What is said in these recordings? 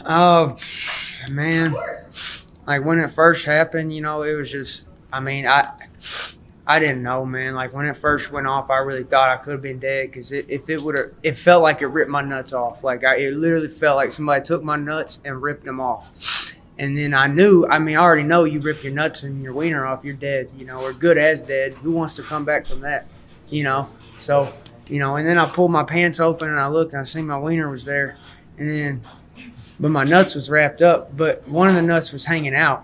Oh, man. Like, when it first happened, it was just, I didn't know, man. Like, when it first went off, I really thought I could have been dead because if it would have, it felt like it ripped my nuts off. Like, it literally felt like somebody took my nuts and ripped them off. And then I already know you rip your nuts and your wiener off, you're dead, or good as dead. Who wants to come back from that, So, and then I pulled my pants open and I looked and I seen my wiener was there. But my nuts was wrapped up, but one of the nuts was hanging out.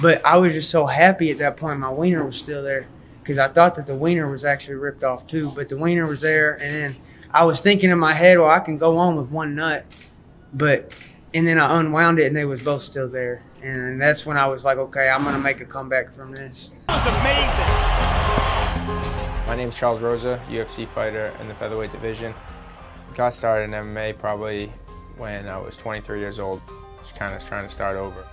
But I was just so happy at that point my wiener was still there because I thought that the wiener was actually ripped off too. But the wiener was there, and then I was thinking in my head, well, I can go on with one nut. And then I unwound it, and they was both still there. And that's when I was like, okay, I'm going to make a comeback from this. That was amazing. My name's Charles Rosa, UFC fighter in the featherweight division. Got started in MMA probably when I was 23 years old, just kind of trying to start over.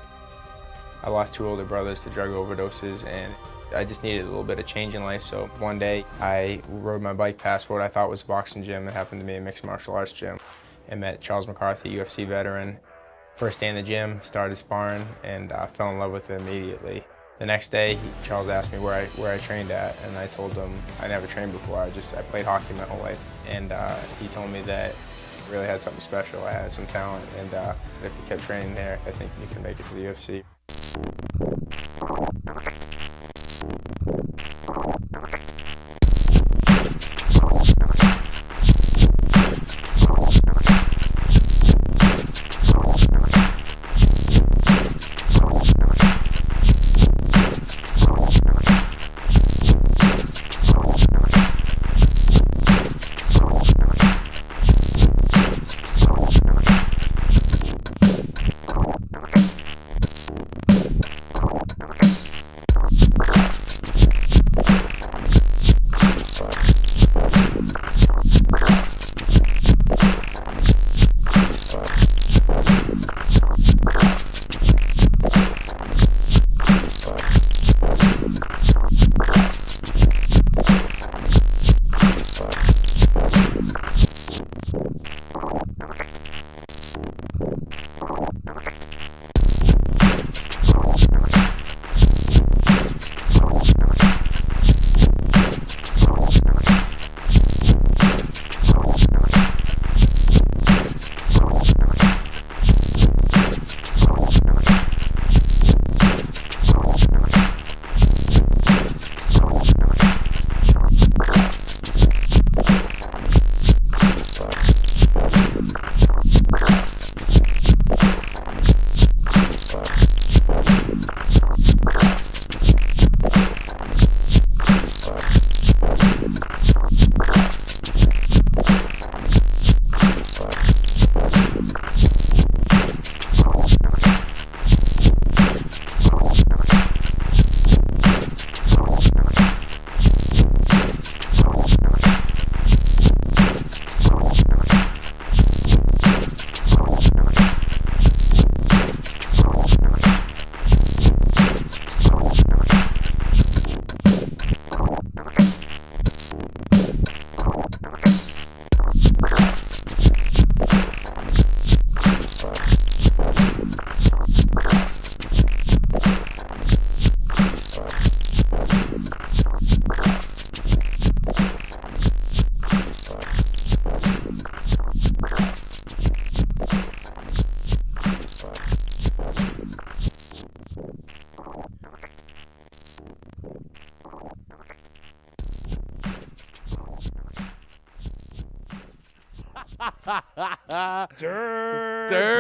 I lost 2 older brothers to drug overdoses, and I just needed a little bit of change in life. So one day I rode my bike past what I thought was a boxing gym that happened to be a mixed martial arts gym, and met Charles McCarthy, UFC veteran. First day in the gym, started sparring, and fell in love with it immediately. The next day, Charles asked me where I trained at, and I told him I never trained before. I played hockey my whole life, and he told me that I really had something special. I had some talent, and if you kept training there, I think you can make it to the UFC.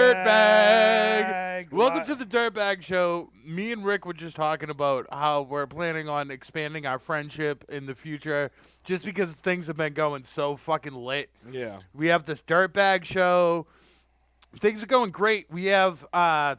Dirtbag. Welcome to the Dirtbag Show. Me and Rick were just talking about how we're planning on expanding our friendship in the future just because things have been going so fucking lit. Yeah. We have this Dirtbag Show. Things are going great. We have a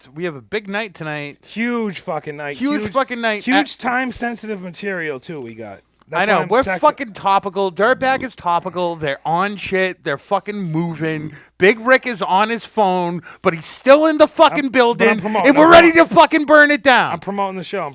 big night tonight. Huge fucking night. Huge fucking night. Huge time-sensitive material, too, we got. I know. We're fucking topical. Dirtbag is topical. They're on shit. They're fucking moving. Big Rick is on his phone, but he's still in the fucking building, and we're ready to fucking burn it down. I'm promoting the show.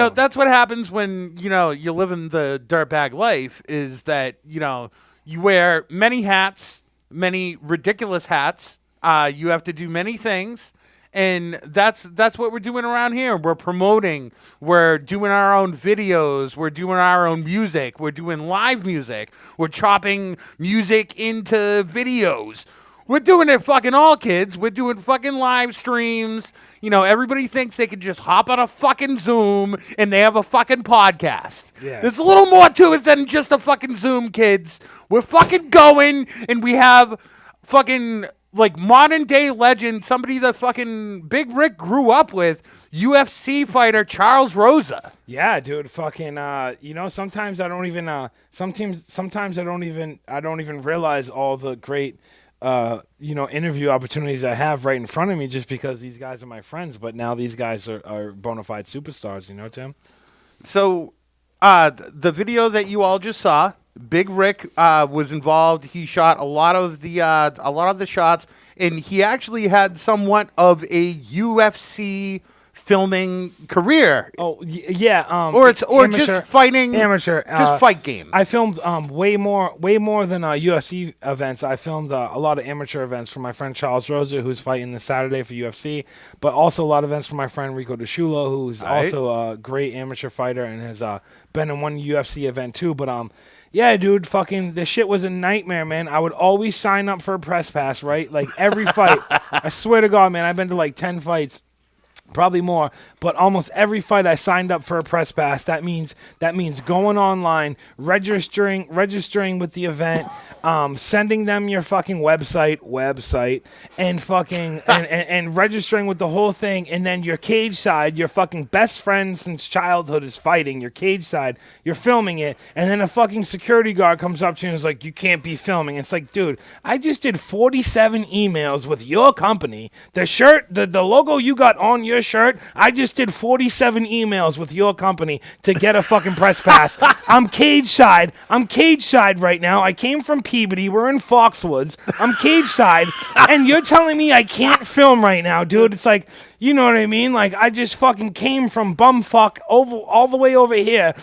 That's what happens when, you live in the dirtbag life, is that, you wear many hats, many ridiculous hats, You have to do many things. And that's what we're doing around here. We're promoting. We're doing our own videos. We're doing our own music. We're doing live music. We're chopping music into videos. We're doing it fucking all, kids. We're doing fucking live streams. You know, everybody thinks they can just hop on a fucking Zoom and they have a fucking podcast. Yeah. There's a little more to it than just a fucking Zoom, kids. We're fucking going, and we have fucking like modern day legend, somebody that fucking Big Rick grew up with, UFC fighter Charles Rosa. Yeah, dude, fucking you know, sometimes I don't even sometimes I don't even realize all the great you know, interview opportunities I have right in front of me just because these guys are my friends, but now these guys are bona fide superstars, you know, Tim? So the video that you all just saw, Big Rick was involved. He shot a lot of the shots, and he actually had somewhat of a UFC filming career. Oh yeah, or amateur, just fighting, amateur, just fight game. I filmed way more than UFC events. I filmed a lot of amateur events for my friend Charles Rosa, who's fighting this Saturday for UFC, but also a lot of events for my friend Rico DeShulo, who's also a great amateur fighter and has been in one UFC event too. But yeah, dude, fucking this shit was a nightmare, man. I would always sign up for a press pass, right? Like every fight. I swear to God, man, I've been to like 10 fights. Probably more, but almost every fight I signed up for a press pass. That means going online, registering with the event, sending them your fucking website, and fucking and registering with the whole thing, and then your cage side, your fucking best friend since childhood is fighting. Your cage side, you're filming it, and then a fucking security guard comes up to you and is like, "You can't be filming." It's like, dude, I just did 47 emails with your company. The shirt, the logo you got on your shirt, I just did 47 emails with your company to get a fucking press pass. I'm cage side right now. I came from Peabody. We're in Foxwoods. I'm cage side, and you're telling me I can't film right now, dude. It's like, you know what I mean? Like, I just fucking came from bumfuck all the way over here,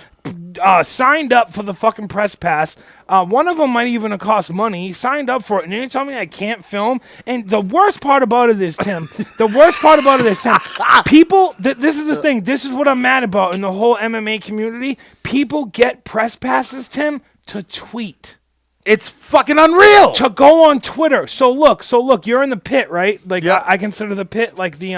signed up for the fucking press pass. One of them might even have cost money. Signed up for it, and you're telling me I can't film? And the worst part about it is, Tim, people, this is the thing. This is what I'm mad about in the whole MMA community. People get press passes, Tim, to tweet. It's fucking unreal. To go on Twitter. So look, you're in the pit, right? Like, yeah. I consider the pit like the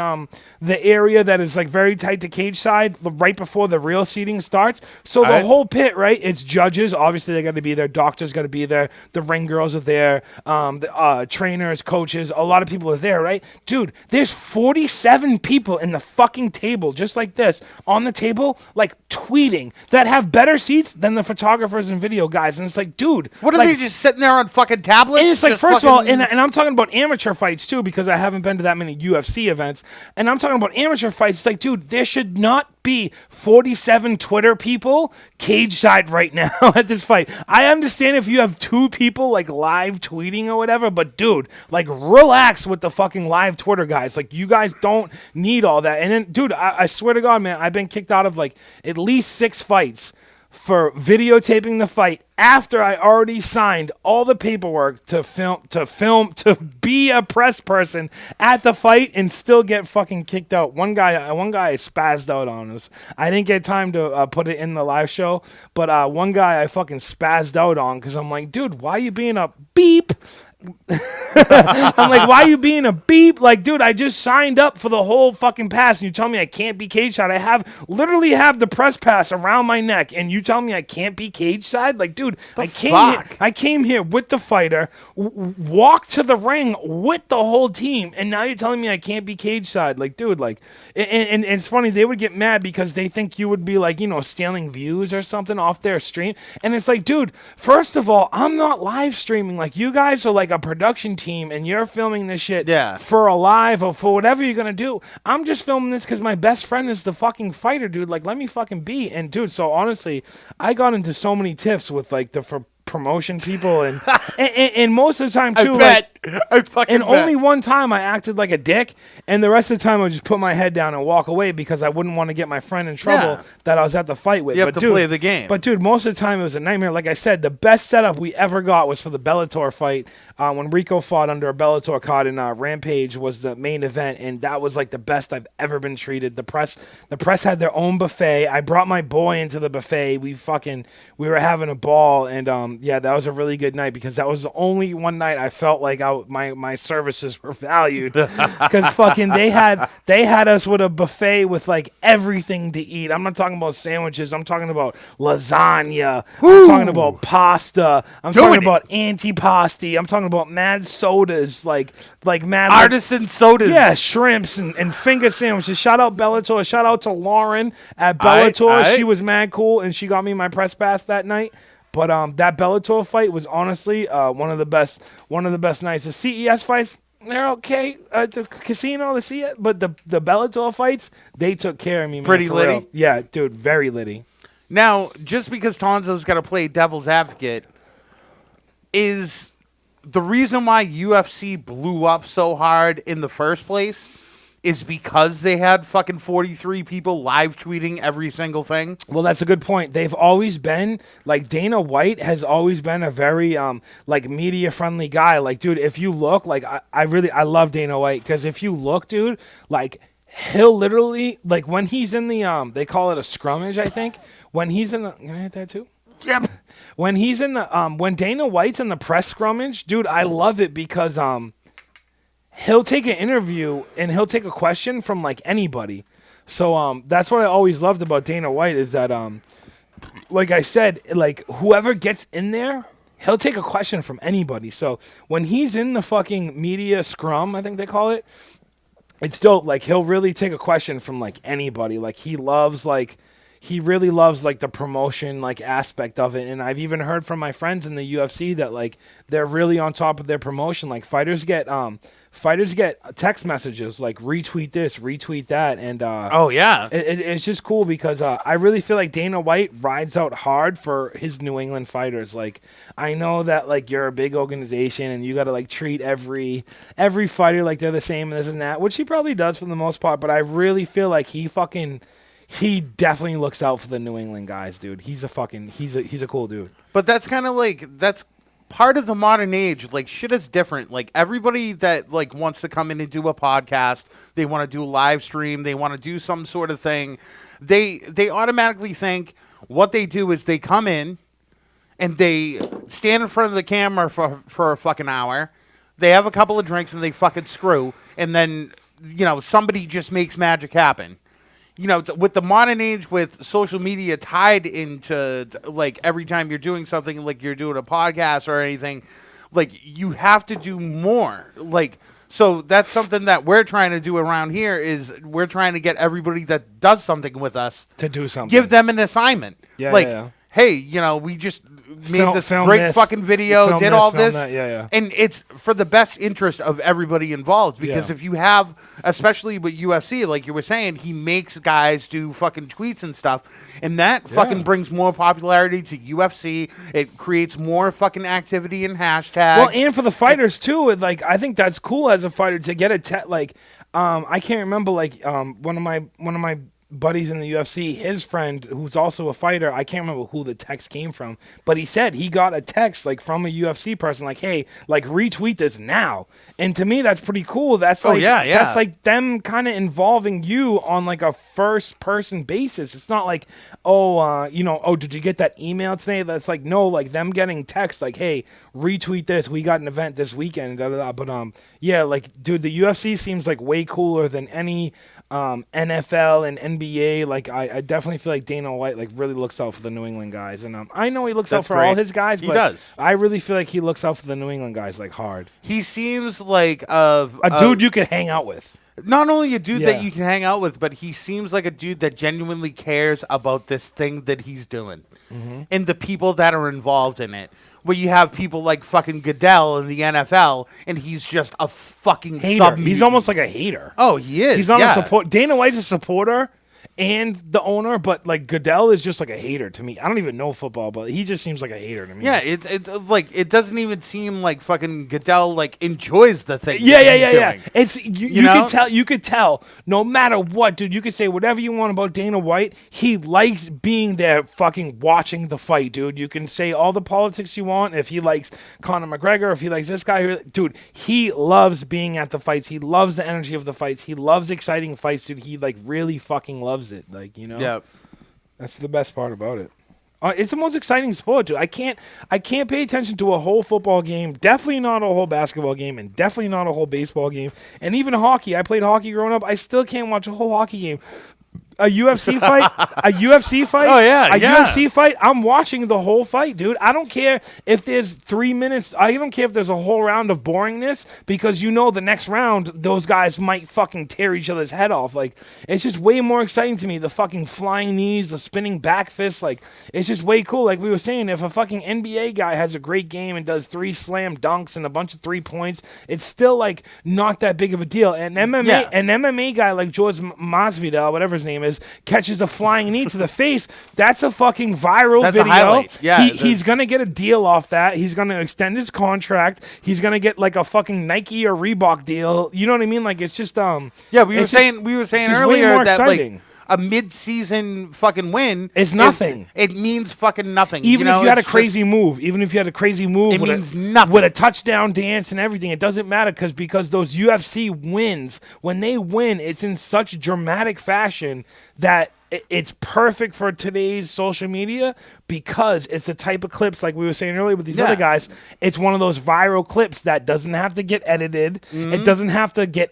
area that is like very tight to cage side, right before the real seating starts. So the whole pit, right? It's judges. Obviously, they got to be there. Doctors got to be there. The ring girls are there. The trainers, coaches, a lot of people are there, right? Dude, there's 47 people in the fucking table, just like this, on the table, like tweeting, that have better seats than the photographers and video guys. And it's like, dude, what are like, they just sitting there on fucking tablets? And it's like, just first of all, fucking- and I'm talking about amateur fights too, because I haven't been to that many UFC events. And I'm talking about amateur fights. It's like, dude, there should not be 47 Twitter people cage side right now at this fight. I understand if you have 2 people like live tweeting or whatever, but dude, like, relax with the fucking live Twitter guys. Like, you guys don't need all that. And then, dude, I swear to God, man, I've been kicked out of like at least 6 fights for videotaping the fight after I already signed all the paperwork to be a press person at the fight and still get fucking kicked out. One guy I spazzed out on us. I didn't get time to put it in the live show, but one guy I fucking spazzed out on because I'm like, dude, why are you being a beep? I'm like, why are you being a beep? Like, dude, I just signed up for the whole fucking pass, and you tell me I can't be cage side. I literally have the press pass around my neck, and you tell me I can't be cage side? Like, dude, I came here with the fighter, walked to the ring with the whole team, and now you're telling me I can't be cage side? Like, dude, like, and it's funny, they would get mad because they think you would be like, you know, stealing views or something off their stream, and it's like, dude, first of all, I'm not live streaming. Like, you guys are like a production team and you're filming this shit for a live or for whatever you're gonna do. I'm just filming this because my best friend is the fucking fighter, dude. Like, let me fucking be. And dude, so honestly, I got into so many tiffs with like the promotion people and And most of the time too, I bet. I fucking and bet. only one time I acted like a dick, and the rest of the time I would just put my head down and walk away because I wouldn't want to get my friend in trouble Yeah. that I was at the fight with. You have but to dude, play the game. But dude, most of the time it was a nightmare. Like I said, the best setup we ever got was for the Bellator fight when Rico fought under a Bellator card, and Rampage was the main event, and that was like the best I've ever been treated. The press had their own buffet. I brought my boy into the buffet. We were having a ball, and yeah, that was a really good night because that was the only one night I felt like my services were valued because fucking they had us with a buffet with like everything to eat. I'm not talking about sandwiches. I'm talking about lasagna. I'm talking about pasta. I'm talking about antipasti. I'm talking about mad sodas, like mad Artisan sodas. yeah, shrimps and finger sandwiches. Shout out Bellator. Shout out to Lauren at Bellator. Aight. She was mad cool, and she got me my press pass that night. But that Bellator fight was honestly one of the best nights. The CES fights, they're okay. The casino, the CES, but the Bellator fights, they took care of me, man. Pretty for litty? real. Yeah, dude, very litty. Now, just because Tonzo's got to play devil's advocate, is the reason why UFC blew up so hard in the first place is because they had fucking 43 people live tweeting every single thing? Well, that's a good point. They've always been like Dana White has always been a very like media friendly guy. Like, dude, if you look, like I love Dana White because if you look, dude, like he'll literally like when he's in the they call it a scrummage, I think. When he's in the can I hit that too? Yep. When he's in the when Dana White's in the press scrummage, dude, I love it because he'll take an interview and he'll take a question from like anybody. So that's what I always loved about Dana White is that like I said, like whoever gets in there, he'll take a question from anybody. So when he's in the fucking media scrum, I think they call it, it's dope. Like he'll really take a question from like anybody. Like he really loves like the promotion like aspect of it. And I've even heard from my friends in the UFC that like they're really on top of their promotion. Like fighters get text messages like retweet this, retweet that, and Oh, yeah. it's just cool because I really feel like Dana White rides out hard for his New England fighters. Like I know that like you're a big organization and you got to like treat every fighter like they're the same and this and that, which he probably does for the most part. But I really feel like he definitely looks out for the New England guys, dude. He's a cool dude. But that's kind of like, that's part of the modern age. Like, shit is different. Like, everybody that, like, wants to come in and do a podcast, they want to do a live stream, they want to do some sort of thing, they automatically think what they do is they come in and they stand in front of the camera for a fucking hour, they have a couple of drinks and they fucking screw, and then, you know, somebody just makes magic happen. You know, with the modern age, with social media tied into, like, every time you're doing something, like you're doing a podcast or anything, like, you have to do more. Like, so that's something that we're trying to do around here is we're trying to get everybody that does something with us To do something. give them an assignment. Yeah, like, yeah. hey, you know, we just made Film this this. great fucking video, Film did this, all film this. that. Yeah. And it's for the best interest of everybody involved because Yeah. if you have, especially with UFC, like you were saying, he makes guys do fucking tweets and stuff, and that fucking brings more popularity to UFC. It creates more fucking activity and hashtags. Well, and for the fighters too, like I think that's cool as a fighter to get I can't remember one of my buddies in the UFC, his friend who's also a fighter, I can't remember who the text came from, but he said he got a text like from a UFC person like, hey, like retweet this now. And to me that's pretty cool. That's like that's like them kind of involving you on like a first person basis. It's not like, did you get that email today? That's like, no, like them getting text like, hey, retweet this. We got an event this weekend. But yeah, like dude, the UFC seems like way cooler than any NFL and NBA. Like I definitely feel like Dana White like really looks out for the New England guys, and I know he looks out for all his guys. But does. I really feel like he looks out for the New England guys like hard. He seems like a Dude you could hang out with. Not only a dude that Yeah. you can hang out with, but he seems like a dude that genuinely cares about this thing that he's doing and the people that are involved in it. Where you have people like fucking Goodell in the NFL, and he's just a fucking Hater. sub-mutant. He's almost like a hater. Oh, he is. He's not yeah. a support. Dana White's a supporter, and the owner, but like Goodell is just like a hater to me. I don't even know football, but he just seems like a hater to me. Yeah, it's like it doesn't even seem like fucking Goodell like enjoys the thing. Yeah. It's you could tell no matter what, dude. You could say whatever you want about Dana White. He likes being there, fucking watching the fight, dude. You can say all the politics you want. If he likes Conor McGregor, if he likes this guy, dude, he loves being at the fights. He loves the energy of the fights. He loves exciting fights, dude. He like really fucking loves it, like, you know. Yeah, that's the best part about it. It's the most exciting sport, dude. I can't pay attention to a whole football game. Definitely not a whole basketball game, and definitely not a whole baseball game, and even hockey. I played hockey growing up. I still can't watch a whole hockey game. A UFC fight, Oh, yeah, UFC fight, I'm watching the whole fight, dude. I don't care if there's 3 minutes. I don't care if there's a whole round of boringness, because you know the next round, those guys might fucking tear each other's head off. Like, it's just way more exciting to me. The fucking flying knees, the spinning back fists, like, it's just way cool. Like we were saying, if a fucking NBA guy has a great game and does 3 slam dunks and a bunch of 3 points, it's still, like, not that big of a deal. An MMA guy like George Masvidal, whatever his name is, catches a flying knee to the face, that's a fucking viral that's video. A highlight. Yeah, he's gonna get a deal off that. He's gonna extend his contract. He's gonna get like a fucking Nike or Reebok deal. You know what I mean? Like, it's just Yeah, we were saying earlier that exciting. Like a mid-season fucking win is nothing. It means fucking nothing. Even if you had a crazy move, it means nothing with a touchdown dance and everything. It doesn't matter because those UFC wins, when they win, it's in such dramatic fashion that it's perfect for today's social media, because it's the type of clips, like we were saying earlier with these other guys, it's one of those viral clips that doesn't have to get edited. Mm-hmm. It doesn't have to get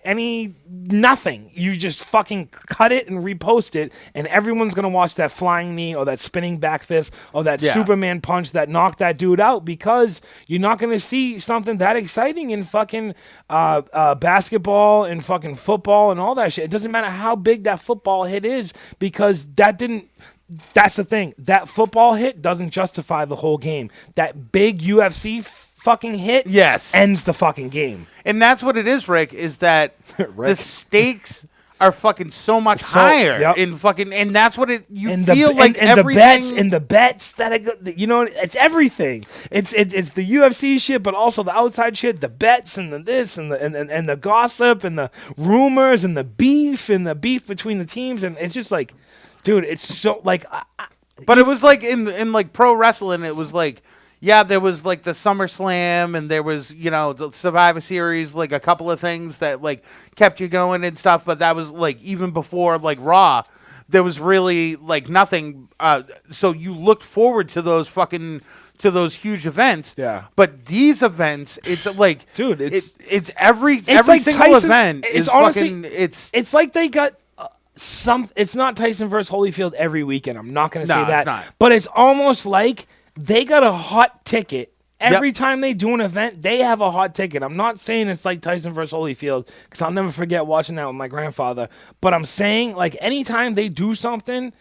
nothing. You just fucking cut it and repost it, and everyone's going to watch that flying knee or that spinning back fist or that Superman punch that knocked that dude out, because you're not going to see something that exciting in fucking basketball and fucking football and all that shit. It doesn't matter how big that football hit is, because that's the thing. That football hit doesn't justify the whole game. That big UFC fucking hit ends the fucking game. And that's what it is, Rick, is that the stakes are fucking so much higher in fucking, and that's what the bets that you know, it's everything. It's the UFC shit, but also the outside shit, the bets and the this and the gossip and the rumors and the beef between the teams, and it's just like, dude, it's so like. But it was like in like pro wrestling, it was like. Yeah, there was like the SummerSlam, and there was, you know, the Survivor Series, like a couple of things that like kept you going and stuff. But that was like even before like Raw, there was really like nothing. So you looked forward to those huge events. Yeah. But these events, it's like, dude, it's every like single Tyson, event is honestly, fucking. It's like they got. It's not Tyson versus Holyfield every weekend. I'm not going to say that. It's not. But it's almost like they got a hot ticket. Every time they do an event, they have a hot ticket. I'm not saying it's like Tyson versus Holyfield, because I'll never forget watching that with my grandfather. But I'm saying, like, anytime they do something,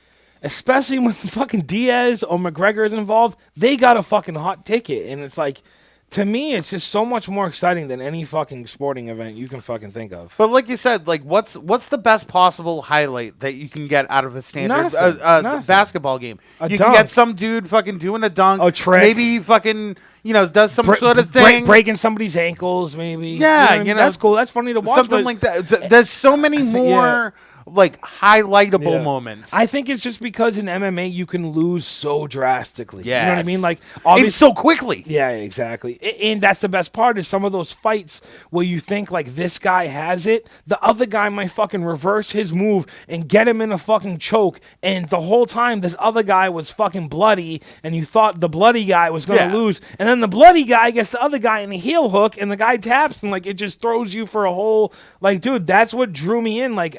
especially when fucking Diaz or McGregor is involved, they got a fucking hot ticket. And it's like, to me, it's just so much more exciting than any fucking sporting event you can fucking think of. But like you said, like what's the best possible highlight that you can get out of a standard basketball game? You can get some dude fucking doing a dunk, a trick, maybe fucking does some sort of thing, breaking somebody's ankles, maybe. Yeah, you know, that's cool. That's funny to watch. Something like that. There's so many more. Like highlightable moments. I think it's just because in MMA you can lose so drastically. Yes. You know what I mean? Like, obviously, and so quickly. Yeah, exactly. And that's the best part, is some of those fights where you think like this guy has it, the other guy might fucking reverse his move and get him in a fucking choke, and the whole time this other guy was fucking bloody, and you thought the bloody guy was gonna lose, and then the bloody guy gets the other guy in the heel hook, and the guy taps, and like it just throws you for a whole, like, dude, that's what drew me in. Like,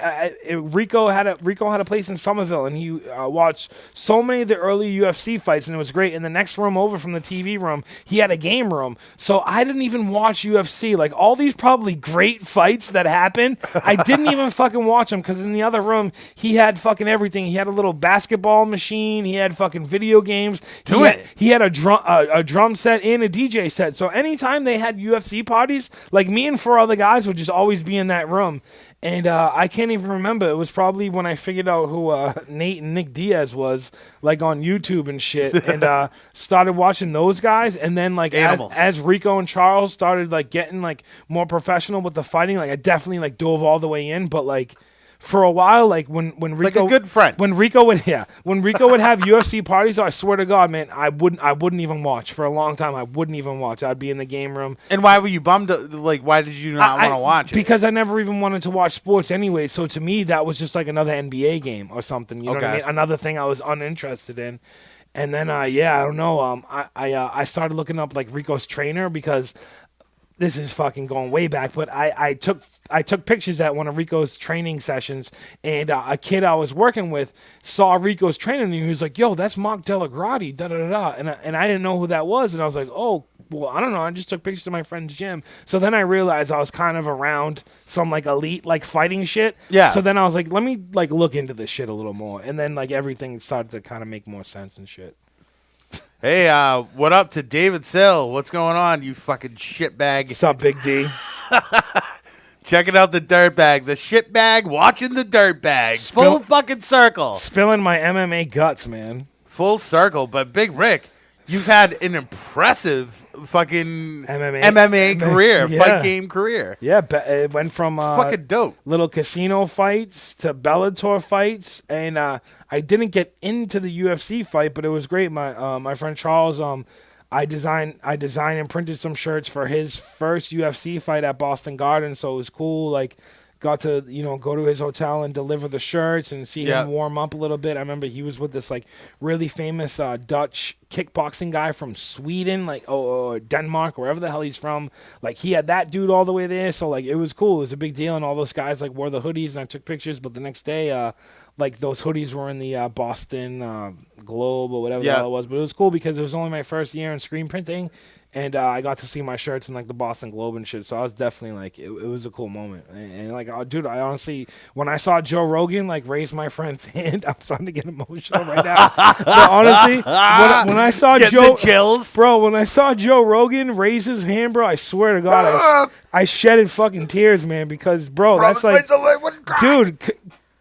Rico had a place in Somerville, and he watched so many of the early UFC fights, and it was great. In the next room over from the TV room, he had a game room, so I didn't even watch UFC. Like, all these probably great fights that happened, I didn't even fucking watch them, because in the other room he had fucking everything. He had a little basketball machine, he had fucking video games, he had a drum set and a DJ set. So anytime they had UFC parties, like, me and 4 other guys would just always be in that room. And I can't even remember It was probably when I figured out who Nate and Nick Diaz was, like on YouTube and shit, and started watching those guys. And then like as Rico and Charles started like getting like more professional with the fighting, like I definitely like dove all the way in. But like for a while, like when Rico, like a good friend, when Rico would have UFC parties, I swear to God, man, I wouldn't even watch for a long time. I wouldn't even watch. I'd be in the game room. And why were you bummed? Like, why did you not want to watch it? Because I never even wanted to watch sports anyway. So to me, that was just like another NBA game or something. You know what I mean? Another thing I was uninterested in. And then, I don't know. I started looking up like Rico's trainer because. This is fucking going way back, but I took pictures at one of Rico's training sessions, and a kid I was working with saw Rico's training, and he was like, "Yo, that's Mark Delagrati, da da da da," and I didn't know who that was, and I was like, "Oh, well, I don't know. I just took pictures of my friend's gym." So then I realized I was kind of around some like elite like fighting shit. Yeah. So then I was like, let me like look into this shit a little more, and then like everything started to kind of make more sense and shit. Hey, what up to David Sill? What's going on, you fucking shitbag? What's up, Big D? Checking out the dirtbag. The shitbag watching the dirtbag. Full fucking circle. Spilling my MMA guts, man. Full circle. But Big Rick, you've had an impressive fucking MMA career, fight game career. Yeah, it went from fucking dope little casino fights to Bellator fights, and I didn't get into the UFC fight, but it was great. My friend Charles, I designed and printed some shirts for his first UFC fight at Boston Garden, so it was cool. Like, got to go to his hotel and deliver the shirts and see him warm up a little bit. I remember he was with this like really famous Dutch kickboxing guy from Sweden, like or Denmark, wherever the hell he's from. Like he had that dude all the way there, so like it was cool. It was a big deal, and all those guys like wore the hoodies, and I took pictures. But the next day, like those hoodies were in the Boston Globe or whatever the hell it was. But it was cool because it was only my first year in screen printing. And I got to see my shirts in like the Boston Globe and shit, so I was definitely like, it was a cool moment. And like, dude, I honestly, when I saw Joe Rogan like raise my friend's hand, I'm starting to get emotional right now. But honestly, when I saw Joe, chills, bro, when I saw Joe Rogan raise his hand, bro, I swear to God, I shedded fucking tears, man, because bro, that's like, dude.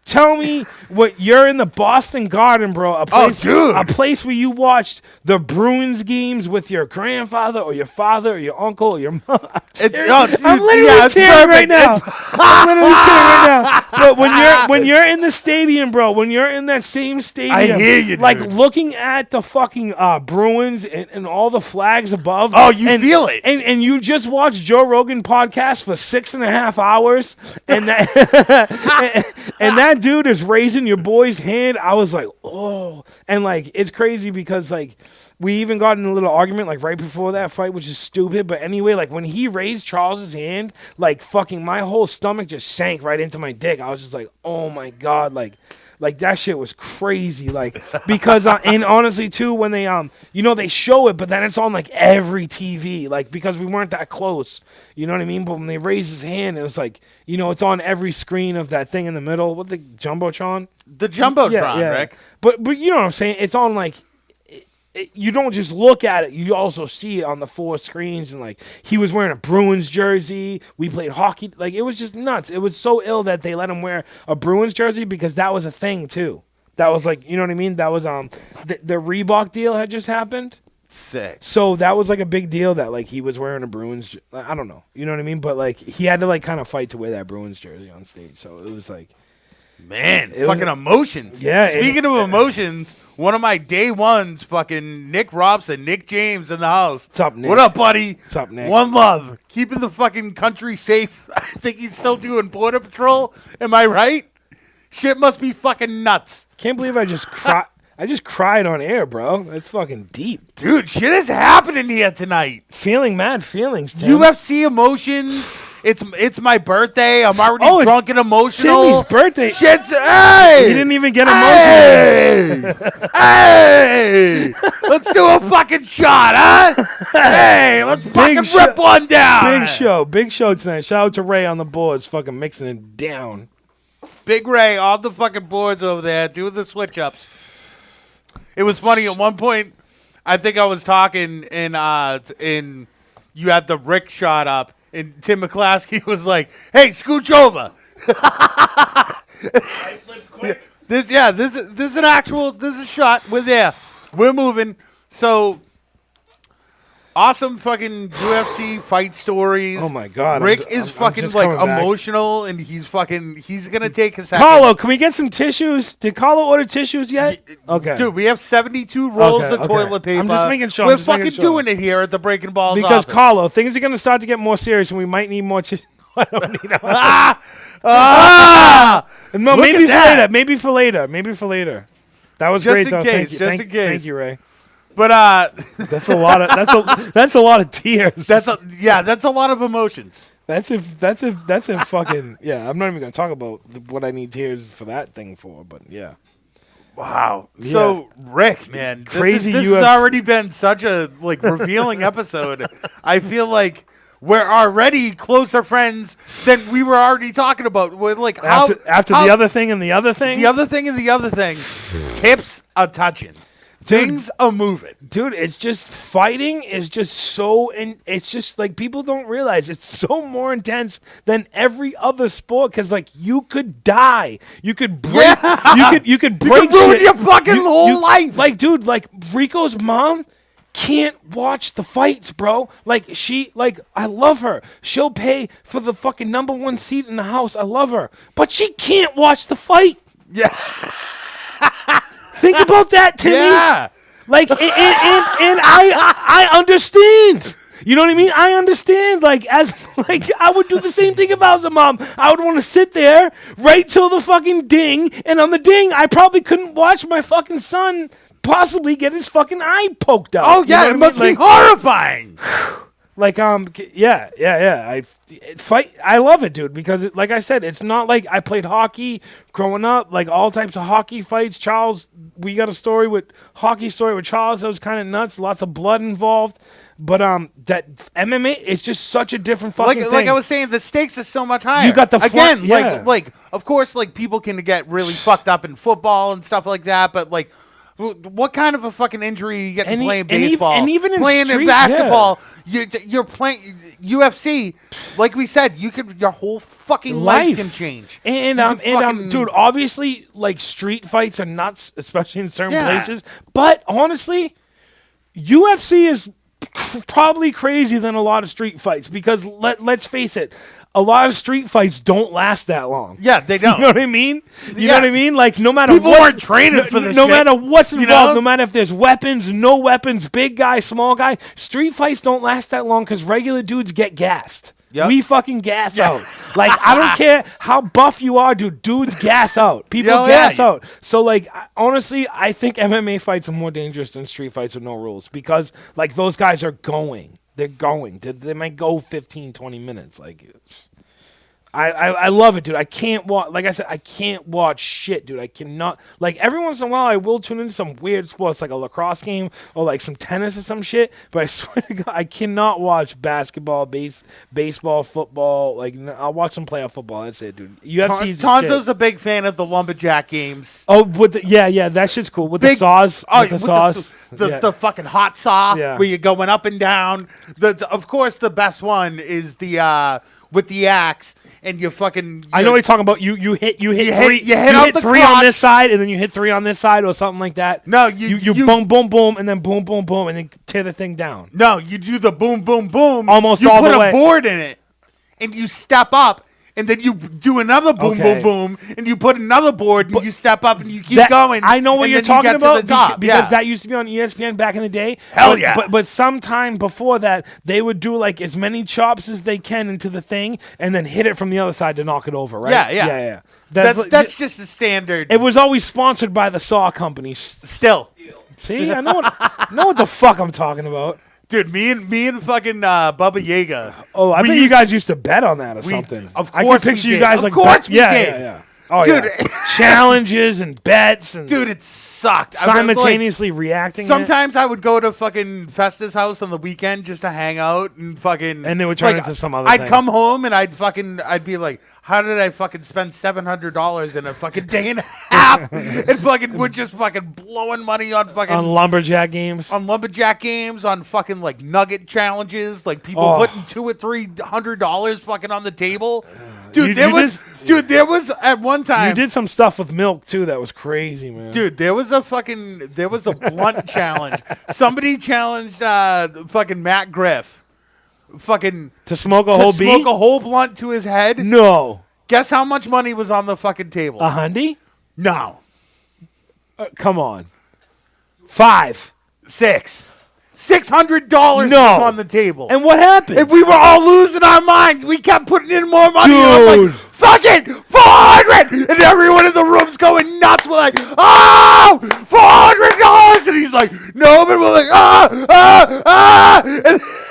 Tell me what you're in the Boston Garden, bro. A place where you watched the Bruins games with your grandfather or your father or your uncle or your mom. I'm literally tearing right now. But when you're in the stadium, bro, when you're in that same stadium, I hear you, like dude. looking at the fucking Bruins and all the flags above. Oh, you feel it. And you just watched Joe Rogan podcast for 6.5 hours, and that and that dude is raising your boy's hand. I was like, oh, and like it's crazy because like we even got in a little argument like right before that fight, which is stupid. But anyway, like when he raised Charles's hand, like fucking my whole stomach just sank right into my dick. I was just like, oh my God, like that shit was crazy, like because and honestly too, when they they show it, but then it's on like every TV, like because we weren't that close, you know what I mean? But when they raised his hand, it was like it's on every screen of that thing in the middle. What, the jumbotron? The jumbotron, Rick. But you know what I'm saying? It's on like. You don't just look at it, you also see it on the 4 screens. And like he was wearing a Bruins jersey, we played hockey, like it was just nuts. It was so ill that they let him wear a Bruins jersey because that was a thing too. That was like, you know what I mean? That was the Reebok deal had just happened. Sick. So that was like a big deal that like he was wearing a Bruins I don't know, you know what I mean? But like he had to like kind of fight to wear that Bruins jersey on stage. So it was like, man, fucking emotions. Yeah. Speaking of emotions, one of my day ones, fucking Nick Robson, Nick James in the house. What's up, Nick? What up, buddy? What's up, Nick? One love. Keeping the fucking country safe. I think he's still doing border patrol. Am I right? Shit must be fucking nuts. Can't believe I just cried. I just cried on air, bro. That's fucking deep. Dude, shit is happening here tonight. Feeling mad feelings, Tim. UFC emotions. It's my birthday. I'm already drunk and emotional. Timmy's birthday. Shit's, hey! You didn't even get emotional. Hey! Let's do a fucking shot, huh? Hey, let's fucking rip one down. Big show tonight. Shout out to Ray on the boards, fucking mixing it down. Big Ray on the fucking boards over there, doing the switch ups. It was funny at one point. I think I was talking and you had the Rick shot up. And Tim McClaskey was like, hey, scooch over. I flipped quick. This is an actual. This is a shot. We're there. We're moving. So awesome fucking UFC fight stories. Oh my god, Rick I'm is fucking just like coming back. emotional, and he's gonna take his. Carlo, can we get some tissues? Did Carlo order tissues yet? Okay, Dude, we have 72 rolls of toilet paper. I'm just making sure. We're fucking doing it here at the Breaking Balls because office. Carlo, things are gonna start to get more serious, and we might need more. I don't need. No, Look maybe at for that. later. Maybe for later. Maybe for later. That was Just great, in though. case, Thank you. in case. Thank you, Ray. But That's a lot of that's a lot of tears. that's a lot of emotions. That's if fucking yeah. I'm not even gonna talk about what I need tears for that thing for, but yeah. Wow. Yeah. So Rick, man, Crazy This UFC. has already been such a like revealing episode. I feel like we're already closer friends than we were already talking about. With like After how the other thing and the other thing, the other thing and the other thing, tips are touching. Things are moving. dude, it's just fighting is just so, and it's just like people don't realize it's so more intense than every other sport because like you could die, you could break, you could break ruin shit. your fucking whole life. Like, dude, like Rico's mom can't watch the fights, bro. Like I love her. She'll pay for the fucking #1 seat in the house. I love her, but she can't watch the fight. Yeah. Think about that, Timmy. Yeah. Like, and I understand. You know what I mean? I understand. Like, as like I would do the same thing if I was a mom. I would want to sit there right till the fucking ding, and on the ding, I probably couldn't watch my fucking son possibly get his fucking eye poked out. Oh You yeah, know it what must I mean? be horrifying. Like, yeah. I love it, dude, because like I said, it's not like I played hockey growing up, like all types of hockey fights. Charles, we got a hockey story with Charles that was kind of nuts, lots of blood involved. But that MMA is just such a different fucking thing. Like I was saying, the stakes are so much higher. You got the again, yeah. like of course, like people can get really fucked up in football and stuff like that, but like. What kind of a fucking injury you get playing baseball? And even in playing street, in basketball, you're playing UFC. Like we said, your whole fucking life can change. And dude, obviously, like street fights are nuts, especially in certain places. But honestly, UFC is probably crazier than a lot of street fights because let's face it. A lot of street fights don't last that long. Yeah, they don't. You know what I mean? You know what I mean? Like, no matter people what, aren't training for this. No shit, matter what's involved, know? no matter if there's weapons, no weapons, big guy, small guy, street fights don't last that long because regular dudes get gassed. Yep. We fucking gas out. Like, I don't care how buff you are, dude. Dudes gas out. People gas out. So, like, honestly, I think MMA fights are more dangerous than street fights with no rules because, like, those guys are going. They're going. They might go 15, 20 minutes. Like, I love it, dude. I can't watch, like I said, I can't watch shit, dude. I cannot, like, every once in a while I will tune into some weird sports, like a lacrosse game or like some tennis or some shit, but I swear to God, I cannot watch basketball, baseball, football. Like, I'll watch some playoff football. That's it, dude. UFC's Tonzo's a big fan of the lumberjack games. Oh, with the, yeah, that shit's cool. With the saws. With the saws. The fucking hot saw Yeah. where you're going up and down. Of course, the best one is the with the axe. And you fucking. I know what you're talking about. You hit three. You hit the three crotch. on this side, and then you hit three on this side, or something like that. No, you boom, boom, boom, and then boom, boom, boom, and then tear the thing down. No, you do the boom, boom, boom. Almost you all the put way. a board in it, and you step up, and then you do another boom, boom, boom, and you put another board, and you step up, and you keep going. I know what you're and then talking you get about to the top. because that used to be on ESPN back in the day. Hell yeah. But sometime before that, they would do like as many chops as they can into the thing, and then hit it from the other side to knock it over. Right? Yeah. That's just a standard. It was always sponsored by the saw companies. Still. See, I know what the fuck I'm talking about. Dude, me and fucking Bubba Yaga. Oh, I bet you guys used to bet on that or something. Of I course can picture we you did. guys Of like course we did. Yeah. Oh, Dude. yeah. Challenges and bets and Dude, it sucked. simultaneously reacting. Sometimes I would go to fucking Festa's house on the weekend just to hang out and fucking. And they would turn into some other I'd thing. come home and I'd be like, how did I fucking spend $700 in a fucking day and a half? And fucking we're just fucking blowing money on fucking. On lumberjack games. On lumberjack games, on fucking like nugget challenges, like people putting $200 or $300 fucking on the table. Dude, there was at one time. You did some stuff with milk too that was crazy, man. Dude, there was a blunt challenge. Somebody challenged fucking Matt Griff. Fucking to smoke a whole blunt to his head. No. Guess how much money was on the fucking table? $100? No. Come on. 5. 6. $600 was on the table. And what happened? And we were all losing our minds. We kept putting in more money. Dude. And I'm like, fucking 400! And everyone in the room's going nuts. We're like, oh, $400! And he's like, no, but we're like,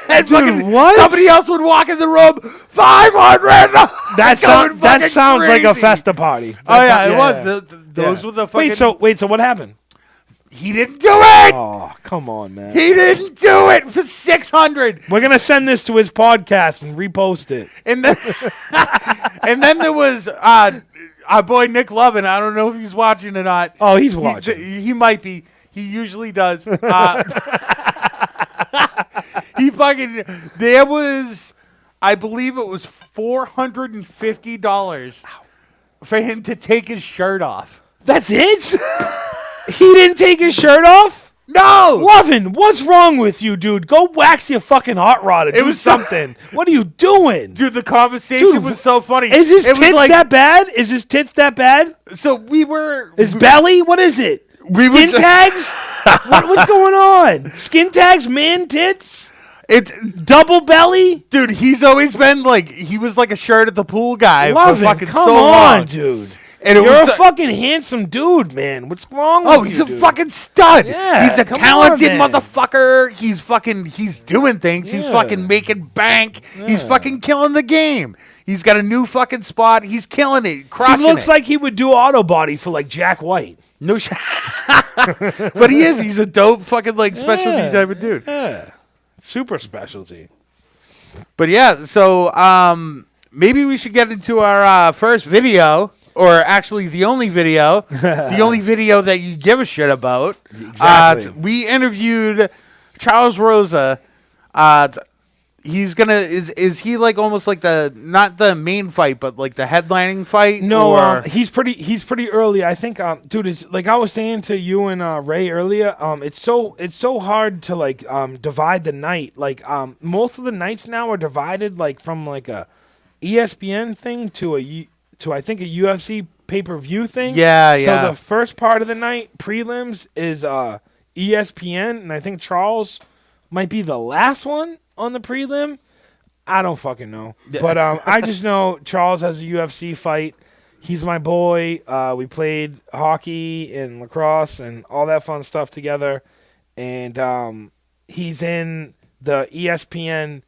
And dude, fucking what? Somebody else would walk in the room, 500! That sounds like a festa party. It was. Those were the fucking... Wait, so what happened? He didn't do it! Oh, come on, man. He didn't do it for $600. We're going to send this to his podcast and repost it. And then, and then there was our boy Nick Lovin. I don't know if he's watching or not. Oh, he's watching. He might be. He usually does. There was, I believe it was $450 for him to take his shirt off. That's it? He didn't take his shirt off? No! Lovin, what's wrong with you, dude? Go wax your fucking hot rod or do something. What are you doing? Dude, the conversation was so funny. Is his tits that bad? Is his tits that bad? So we were... His belly? What is it? Skin tags? What's going on? Skin tags, man tits? It's double belly? Dude, he's always been like... He was like a shirt at the pool guy Lovin, for fucking come so on, long. Dude. And you're a fucking handsome dude, man. What's wrong with you? Oh, he's a fucking stud. Yeah, he's a talented motherfucker. He's doing things. He's fucking making bank. Yeah. He's fucking killing the game. He's got a new fucking spot. He's killing it, crushing it. He looks like he would do auto body for like Jack White. No shit. But he is. He's a dope fucking like specialty type of dude. Yeah. Super specialty. But yeah, so maybe we should get into our first video. Or actually, the only video that you give a shit about. Exactly. We interviewed Charles Rosa. He's gonna is he like almost like not the main fight, but like the headlining fight? No, he's pretty early. I think, dude, it's like I was saying to you and Ray earlier. It's so hard to like divide the night. Like most of the nights now are divided like from like a ESPN thing to I think a UFC pay-per-view thing. Yeah. So the first part of the night, prelims, is ESPN, and I think Charles might be the last one on the prelim. I don't fucking know. But I just know Charles has a UFC fight. He's my boy. We played hockey and lacrosse and all that fun stuff together. And he's in the ESPN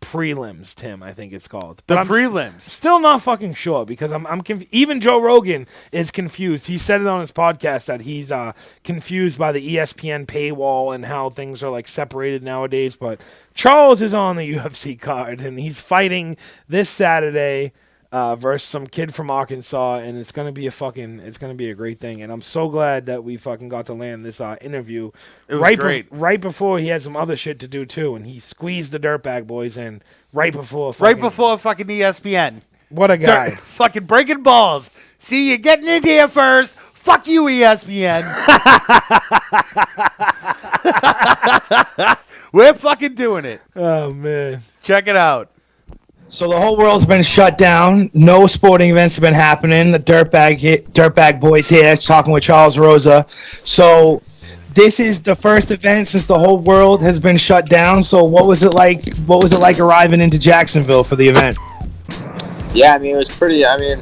prelims, Tim, I think it's called. But I'm prelims. Still not fucking sure because I'm even Joe Rogan is confused. He said it on his podcast that he's confused by the ESPN paywall and how things are like separated nowadays. But Charles is on the UFC card and he's fighting this Saturday versus some kid from Arkansas, and it's gonna be a great thing. And I'm so glad that we fucking got to land this interview. It was great. Right before he had some other shit to do too, and he squeezed the Dirtbag Boys in right before fucking ESPN. What a guy! Fucking breaking balls. See, you getting in here first. Fuck you, ESPN. We're fucking doing it. Oh man, check it out. So the whole world's been shut down. No sporting events have been happening. The Dirtbag Boys here talking with Charles Rosa. So this is the first event since the whole world has been shut down. So what was it like? What was it like arriving into Jacksonville for the event? Yeah, it was pretty. It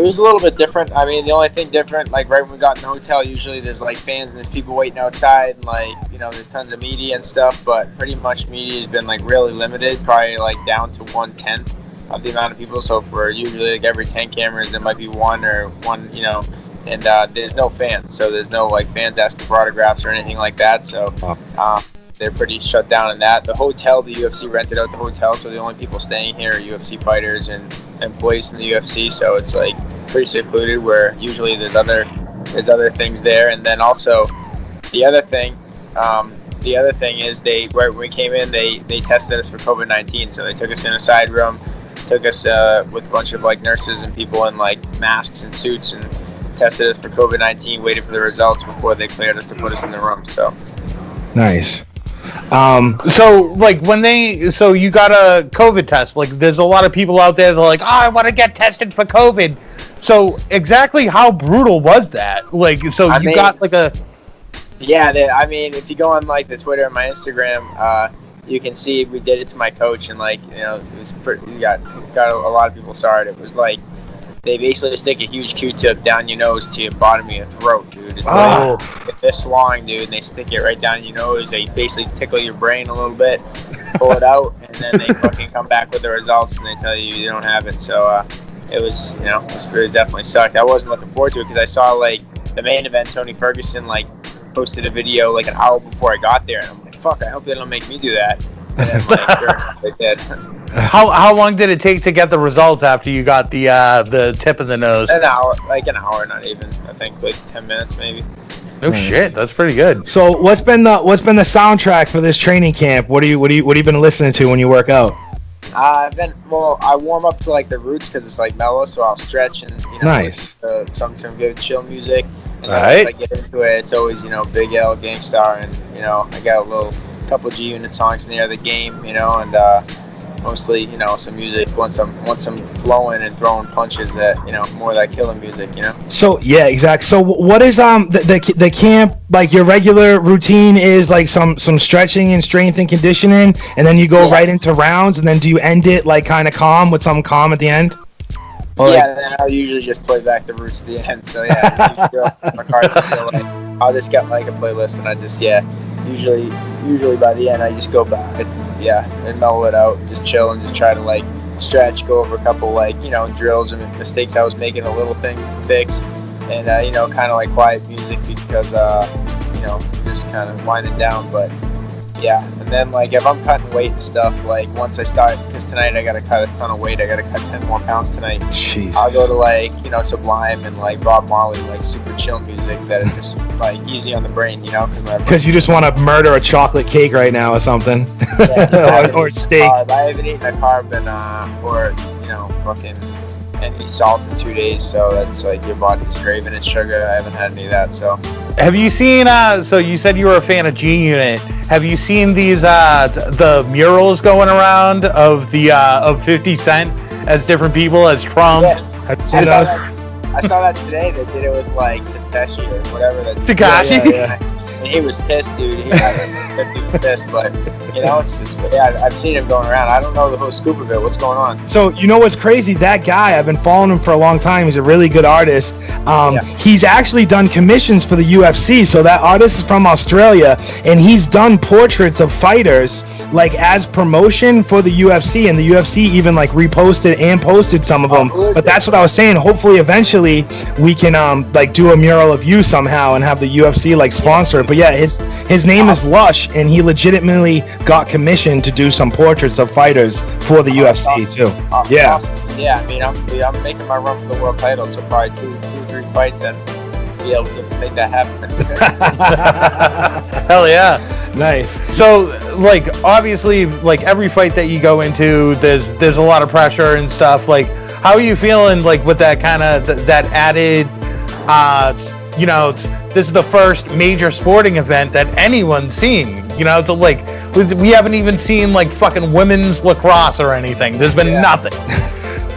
was a little bit different. The only thing different, like right when we got in the hotel, usually there's like fans and there's people waiting outside, and like there's tons of media and stuff. But pretty much media has been like really limited, probably like down to 1/10 of the amount of people. So for usually like every 10 cameras, there might be one, and there's no fans, so there's no like fans asking for autographs or anything like that. So they're pretty shut down in that. The hotel, the UFC rented out the hotel, so the only people staying here are UFC fighters and employees in the UFC. So it's like pretty secluded, where usually there's other things there. And then also the other thing is when we came in, they tested us for COVID-19. So they took us in a side room, took us with a bunch of like nurses and people in like masks and suits and tested us for COVID-19, waited for the results before they cleared us to put us in the room. So Nice. So like so you got a COVID test. Like there's a lot of people out there that are like, oh, I want to get tested for COVID. So exactly how brutal was that? Like, so you got like a... Yeah, I mean, if you go on like the Twitter and my Instagram, you can see we did it to my coach, and like, you know, it was got a lot of people saw it. It was like they basically stick a huge Q-tip down your nose to your bottom of your throat, dude. It's like it's this long, dude, and they stick it right down your nose. They basically tickle your brain a little bit, pull it out, and then they fucking come back with the results and they tell you don't have it. So it was, you know, it was definitely sucked. I wasn't looking forward to it because I saw like the main event, Tony Ferguson like posted a video like an hour before I got there, and I'm like, fuck, I hope they don't make me do that. And then, like, sure enough, they did. How long did it take to get the results after you got the tip of the nose? An hour, not even. I think like 10 minutes maybe. Oh shit, that's pretty good. So what's been the soundtrack for this training camp? What have you been listening to when you work out? I warm up to like the Roots because it's like mellow, so I'll stretch and, you know, nice. Some good chill music. And then Right. once I get into it, it's always, you know, Big L, Gangstar, and, you know, I got a couple G Unit songs near the game, you know, and mostly, you know, some music once I'm flowing and throwing punches that, you know, more that killing music, you know. So yeah, exactly. So what is the camp, like your regular routine is like some stretching and strength and conditioning, and then you go right into rounds, and then do you end it like kind of calm with some calm at the end? Or Then I'll usually just play back the Roots at the end. So yeah, so, like, I'll just get like a playlist, and I just usually by the end I just go back, and mellow it out, just chill and just try to like stretch, go over a couple like, you know, drills and mistakes I was making, a little thing to fix, and you know, kind of like quiet music because you know, just kind of winding down. But yeah, and then like if I'm cutting weight and stuff, like once I start, because tonight I gotta cut a ton of weight, I gotta cut 10 more pounds tonight. Jesus. I'll go to like, you know, Sublime and like Bob Marley, like super chill music that is just like easy on the brain, you know, because you just want to murder a chocolate cake right now or something. Yeah, or steak. I haven't eaten a carb or, you know, fucking any salt in 2 days, so that's like your body's craving its sugar. I haven't had any of that. So Have you seen? So you said you were a fan of G Unit. Have you seen these the murals going around of 50 Cent as different people as Trump? Yeah. I saw that today. They did it with like Takashi or whatever. Takashi? Yeah. And he was pissed, dude. He was pissed, but you know, I've seen him going around. I don't know the whole scoop of it. What's going on? So you know what's crazy? That guy, I've been following him for a long time. He's a really good artist. He's actually done commissions for the UFC. So that artist is from Australia, and he's done portraits of fighters like as promotion for the UFC, and the UFC even like reposted and posted some of them. But that's what I was saying. Hopefully, eventually, we can like do a mural of you somehow and have the UFC like sponsor it. But yeah, his name is Lush, and he legitimately got commissioned to do some portraits of fighters for the UFC too. Yeah. Awesome. Yeah, I mean, I'm making my run for the world title, so probably two, 3 fights and be able to make that happen. Hell yeah. Nice. So, like, obviously, like every fight that you go into, there's a lot of pressure and stuff. Like, how are you feeling, like, with that kind of that added, you know, this is the first major sporting event that anyone's seen. You know, so like we haven't even seen like fucking women's lacrosse or anything. There's been nothing.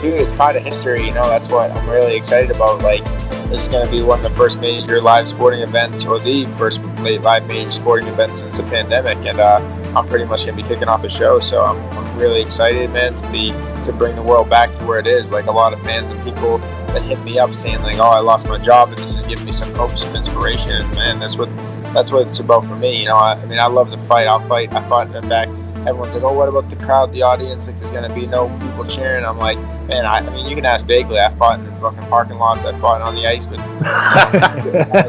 Dude, it's part of history. You know, that's what I'm really excited about. Like, this is going to be one of the first major live sporting events, or the first live major sporting event since the pandemic, and I'm pretty much going to be kicking off a show. So I'm really excited, man, to bring the world back to where it is. Like, a lot of fans and people that hit me up saying like, oh, I lost my job, and this is giving me some hope, some inspiration. And man, that's what it's about for me. You know, I mean, I love to fight. I'll fight. I fought in the back. Everyone's like, oh, what about the crowd, the audience? Like, there's gonna be no people cheering. I'm like, man, I mean, you can ask Bagley. I fought in the fucking parking lots. I fought on the ice with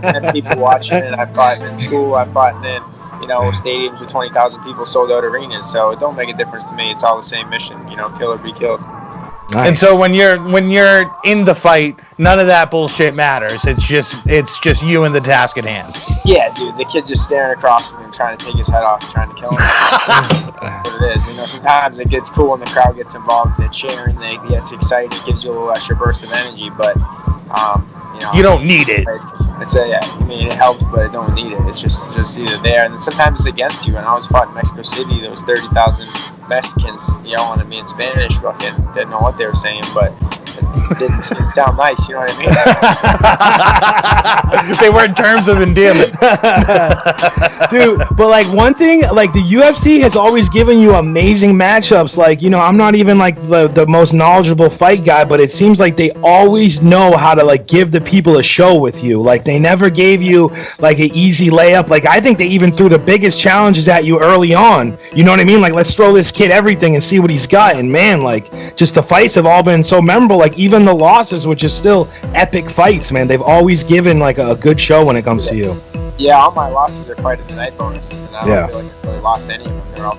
10 people watching it. I fought in school. I fought in, you know, stadiums with 20,000 people, sold out arenas. So it don't make a difference to me. It's all the same mission. You know, kill or be killed. Nice. And so when you're in the fight, none of that bullshit matters. It's just you and the task at hand. Yeah, dude, the kid's just staring across him and trying to take his head off, trying to kill him. That's what it is. Sometimes it gets cool when the crowd gets involved. They're cheering, they get excited. It gives you a little extra burst of energy, but you don't need it. It helps, but I don't need it. It's just either there, and then sometimes it's against you. And I was fought in Mexico City. There was 30,000 Mexicans yelling at me in Spanish, fucking didn't know what they were saying, but it didn't sound nice. You know what I mean? They weren't terms of endearment, dude. But like one thing, like the UFC has always given you amazing matchups. Like I'm not even like the most knowledgeable fight guy, but it seems like they always know how to like give the people a show with you. Like they never gave you like an easy layup. Like I think they even threw the biggest challenges at you early on. You know what I mean? Like let's throw this kid everything and see what he's got. And man, like just the fights have all been so memorable. Like even the losses, which is still epic fights, man. They've always given like a good show when it comes to you. Yeah, all my losses are fight of the night bonuses, and I don't feel like I've really lost any of them. They're all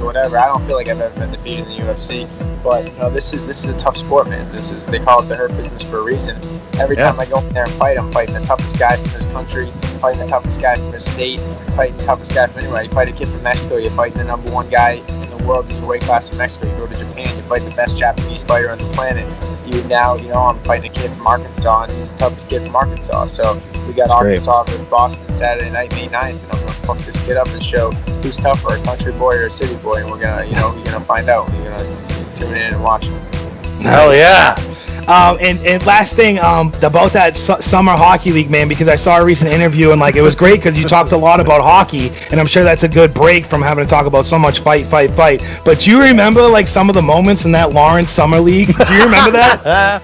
whatever. I don't feel like I've ever been defeated in the UFC. But this is a tough sport, man. They call it the hurt business for a reason. Every time I go in there and fight, I'm fighting the toughest guy from this country, fighting the toughest guy from this state, fighting the toughest guy from anywhere. You fight a kid from Mexico, you fight the number one guy in the world in the weight class in Mexico. You go to Japan, you fight the best Japanese fighter on the planet. I'm fighting a kid from Arkansas, and he's the toughest kid from Arkansas. So we got Arkansas versus Boston Saturday night, May 9th, and I'm gonna fuck this kid up and show who's tougher, a country boy or a city boy, and we're gonna find out. We're gonna tune in and watch. Hell yeah. And last thing about that summer hockey league, man, because I saw a recent interview and like it was great because you talked a lot about hockey, and I'm sure that's a good break from having to talk about so much fight. But do you remember like some of the moments in that Lawrence summer league? Do you remember that?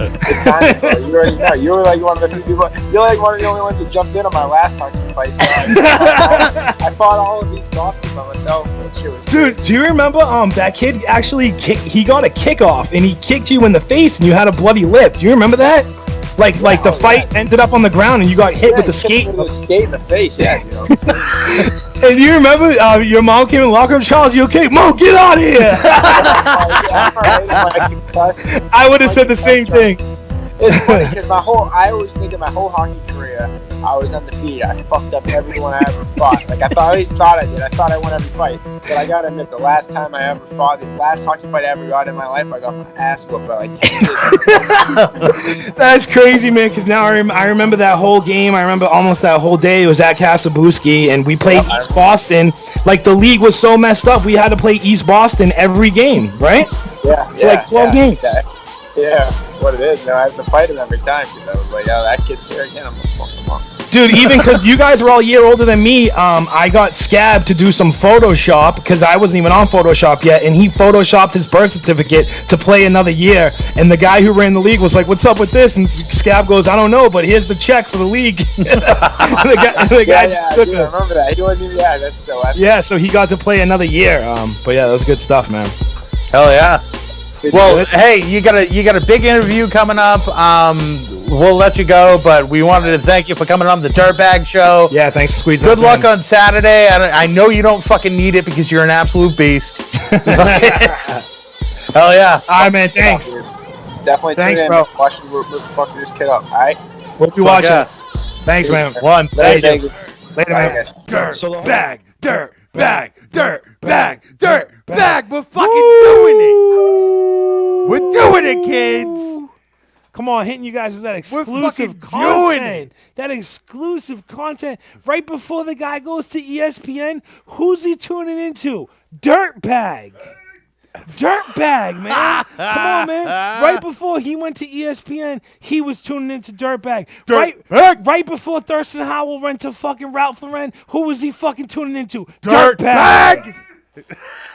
You already know. You were like one of the few people. You're like one of the only ones who jumped in on my last hockey fight. I fought all of these Boston by myself. Dude, do you remember that kid actually he got a kickoff and he kicked you in the face and you had a bloody lip? Do you remember that? Like the fight ended up on the ground and you got hit with the skate. With the skate in the face, yeah. And you remember your mom came in the locker room, Charles, you okay? Mom, get out of here! I would have said the same thing. It's funny because I always think of my whole hockey career, I was undefeated. I fucked up everyone I ever fought. Like at least thought I did. I thought I won every fight. But I gotta admit, the last time I ever fought, the last hockey fight I ever got in my life, I got my ass whooped by like 10 kids. That's crazy, man. Because now I remember that whole game. I remember almost that whole day. It was at Casabooski, and we played East Boston. Like the league was so messed up, we had to play East Boston every game, right? Yeah. Like 12 games. Yeah, that's what it is. I have to fight him every time because I was like, that kid's here again. I'm gonna fuck him up. Dude, even because you guys were all a year older than me, I got Scab to do some Photoshop because I wasn't even on Photoshop yet, and he Photoshopped his birth certificate to play another year. And the guy who ran the league was like, "What's up with this?" And Scab goes, "I don't know, but here's the check for the league." the guy just took it. I remember that. He wasn't even. Yeah, that's so. Yeah, so he got to play another year. But yeah, that was good stuff, man. Hell yeah. Well, hey, you got a big interview coming up. We'll let you go, but we wanted to thank you for coming on the Dirtbag Show. Yeah, thanks for squeezing. Good luck on Saturday. I know you don't fucking need it because you're an absolute beast. Hell yeah! All right, man. Thanks. Definitely. Thanks, tune in. bro. We're fucking this kid up. All right. We'll be watching. Yeah. Thanks, man. One. Later, man. Dirtbag. We're fucking doing it. We're doing it, kids. Come on, hitting you guys with that exclusive doing content. That exclusive content right before the guy goes to ESPN. Who's he tuning into? Dirtbag, man. Come on, man. Right before he went to ESPN, he was tuning into Dirtbag. Right before Thurston Howell went to fucking Ralph Lauren, who was he fucking tuning into? Dirtbag.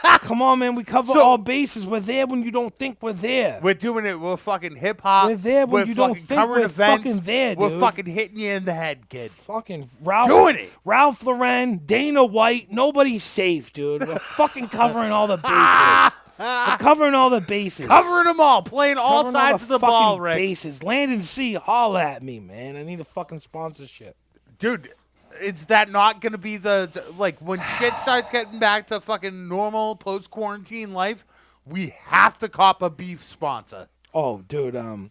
Come on, man. We cover all bases. We're there when you don't think we're there. We're doing it. We're fucking hip hop. We're there when you don't think we're fucking there, dude. We're fucking hitting you in the head, kid. Fucking Ralph. Doing it. Ralph Lauren, Dana White. Nobody's safe, dude. We're fucking covering all the bases. We're covering all the bases. Covering them all. Playing all sides of the ball, Rick. Bases. Land and sea. Holla at me, man. I need a fucking sponsorship. Dude. Is that not going to be the when shit starts getting back to fucking normal post-quarantine life, we have to cop a beef sponsor. Oh, dude. Well,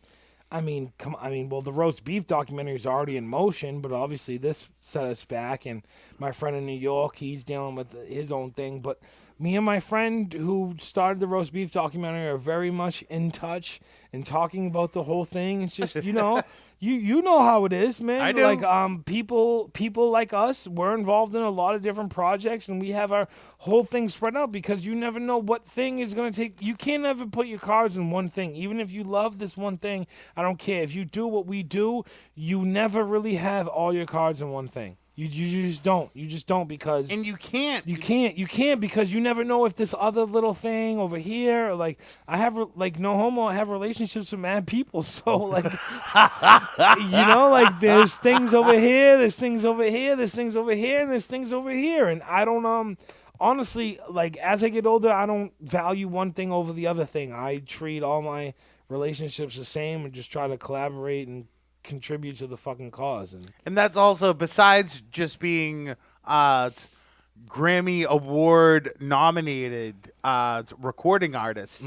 the roast beef documentary is already in motion, but obviously this set us back. And my friend in New York, he's dealing with his own thing. But me and my friend who started the roast beef documentary are very much in touch and talking about the whole thing. It's just, you know, you know how it is, man. I do. Like, people like us, we're involved in a lot of different projects, and we have our whole thing spread out because you never know what thing is going to take. You can't ever put your cards in one thing. Even if you love this one thing, I don't care. If you do what we do, you never really have all your cards in one thing. You just don't. You just don't because... And you can't. You can't because you never know if this other little thing over here, like, I have, like, no homo, I have relationships with mad people. So, like, you know, like, there's things over here, there's things over here, there's things over here, and there's things over here. And I don't, honestly, like, as I get older, I don't value one thing over the other thing. I treat all my relationships the same and just try to collaborate and contribute to the fucking cause. And that's also, besides just being Grammy Award nominated recording artists,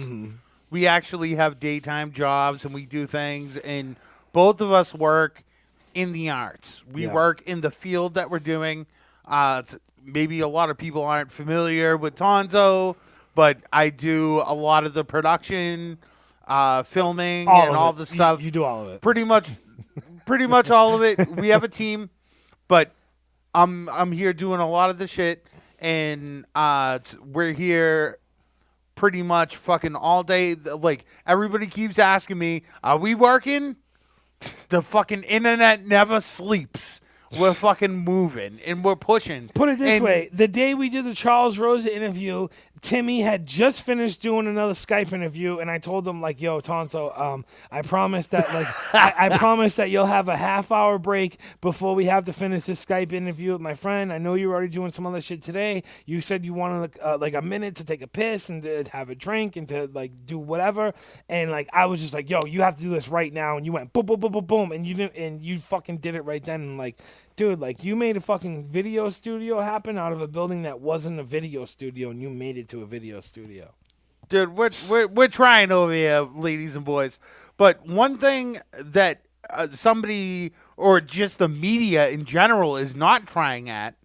we actually have daytime jobs and we do things, and both of us work in the arts. We work in the field that we're doing. Maybe a lot of people aren't familiar with Tonzo, but I do a lot of the production, filming, and all the stuff. You do all of it. Pretty much all of it. We have a team, but I'm here doing a lot of the shit, and we're here pretty much fucking all day. Like, everybody keeps asking me, are we working? The fucking internet never sleeps. We're fucking moving, and we're pushing. Put it this way. The day we did the Charles Rosa interview, Timmy had just finished doing another Skype interview, and I told him, like, yo, Tonzo, I promise that, like, I promise that you'll have a half-hour break before we have to finish this Skype interview with my friend. I know you're already doing some other shit today. You said you wanted, like, a minute to take a piss and to have a drink and to, like, do whatever. And, like, I was just like, yo, you have to do this right now. And you went boom, boom, boom, boom, boom, and you fucking did it right then. And, like, dude, like, you made a fucking video studio happen out of a building that wasn't a video studio, and you made it to a video studio. Dude, we're trying over here, ladies and boys. But one thing that somebody, or just the media in general, is not trying at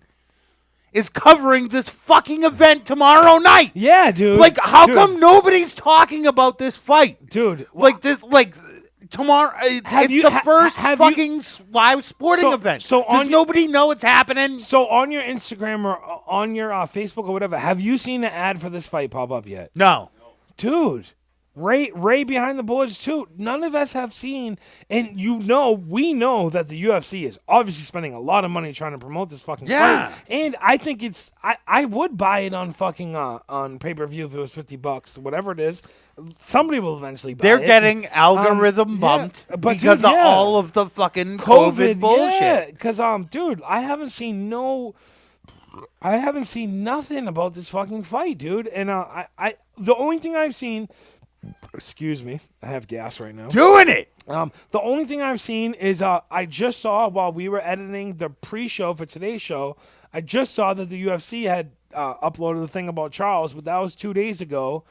is covering this fucking event tomorrow night. Yeah, dude. Like, how come nobody's talking about this fight? Dude. Like, this, like... Tomorrow, it's the first fucking live sporting event. Does nobody know it's happening? So on your Instagram or on your Facebook or whatever, have you seen the ad for this fight pop up yet? No. Dude, Ray behind the boards too. None of us have seen, and we know that the UFC is obviously spending a lot of money trying to promote this fucking fight. And I think I would buy it on fucking on pay-per-view if it was $50, whatever it is. Somebody will eventually buy it. They're getting algorithm bumped because of all of the fucking COVID bullshit. Yeah, because dude, I haven't seen nothing about this fucking fight, dude. And the only thing I've seen, excuse me, I have gas right now. Doing it. The only thing I've seen is I just saw while we were editing the pre-show for today's show, I just saw that the UFC had uploaded the thing about Charles, but that was 2 days ago.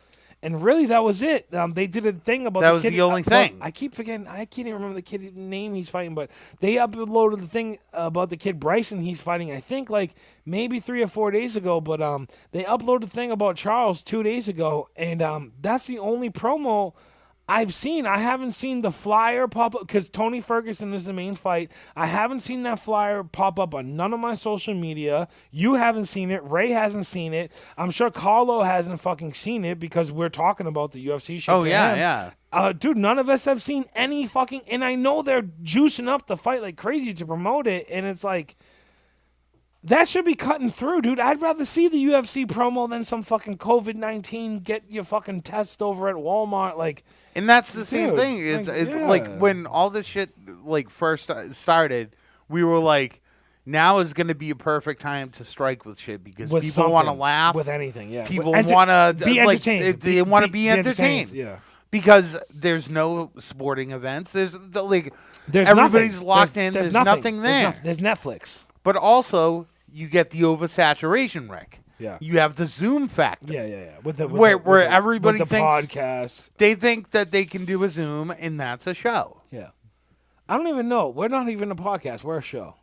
And really, that was it. They did a thing about that the was kid. The only thing. I keep forgetting. I can't even remember the kid's name he's fighting, but they uploaded the thing about the kid Bryson he's fighting. I think like maybe 3 or 4 days ago. But they uploaded the thing about Charles 2 days ago, and that's the only promo I've seen. I haven't seen the flyer pop up because Tony Ferguson is the main fight. I haven't seen that flyer pop up on none of my social media. You haven't seen it. Ray hasn't seen it. I'm sure Carlo hasn't fucking seen it because we're talking about the UFC shit. Oh, yeah. Dude, none of us have seen any fucking... And I know they're juicing up the fight like crazy to promote it, and it's like... That should be cutting through, dude. I'd rather see the UFC promo than some fucking COVID-19 get your fucking test over at Walmart. Like, and that's the same thing. It's like when all this shit like first started, we were like, now is going to be a perfect time to strike with shit because with people want to laugh with anything. Yeah, people want to be entertained. They want to be entertained. Yeah, because there's no sporting events. There's everybody's nothing. Locked in. There's nothing there. There's Netflix. But also, you get the oversaturation, Rick. Yeah. You have the Zoom factor. Yeah. With where everybody with the thinks podcast. they think that they can do a Zoom and that's a show. Yeah. I don't even know. We're not even a podcast. We're a show.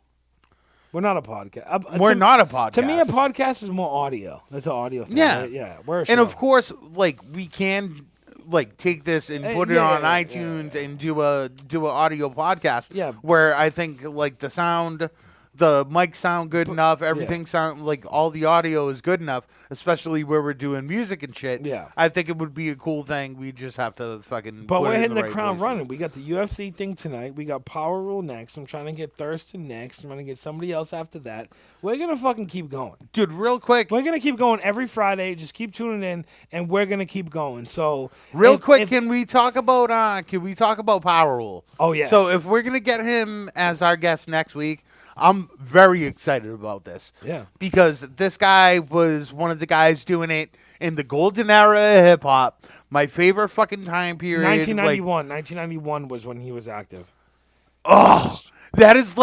We're not a podcast. We're not a podcast. To me, a podcast is more audio. That's an audio thing. Yeah. Right? Yeah. We're a show. And of course, like we can like take this and put it on yeah, iTunes and do a audio podcast. Yeah. Where I think like the sound, the mics sound good enough. Everything sound like all the audio is good enough, especially where we're doing music and shit. Yeah. I think it would be a cool thing. We just have to fucking. But put we're it in hitting the right ground places. running. We got the UFC thing tonight. We got Power Rule next. I'm trying to get Thurston next. I'm trying to get somebody else after that. We're gonna fucking keep going. Dude, real quick. We're gonna keep going every Friday. Just keep tuning in, and we're gonna keep going. So Real quick, can we talk about Power Rule? Oh, yes. So if we're gonna get him as our guest next week, I'm very excited about this. Yeah. Because this guy was one of the guys doing it in the golden era of hip hop. My favorite fucking time period. 1991. 1991 was when he was active. Oh, that is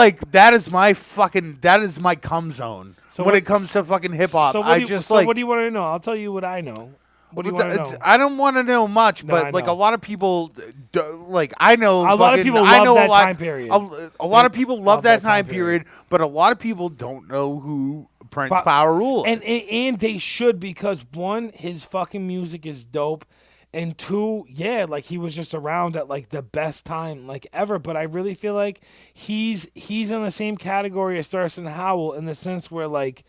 my cum zone. So when what- it comes to fucking hip hop, So what I do you, just so like. what do you want to know? I'll tell you what I know. What do you want to know? I don't want to know much, No, I but like know. a lot of people, like I know, A lot of people love that time period. A lot of people love that time period. period, but a lot of people don't know who Prince But- Power Rule is. And they should, because one, his fucking music is dope, and two, yeah, like he was just around at like the best time like ever. But I really feel like he's in the same category as Thurston Howell in the sense where like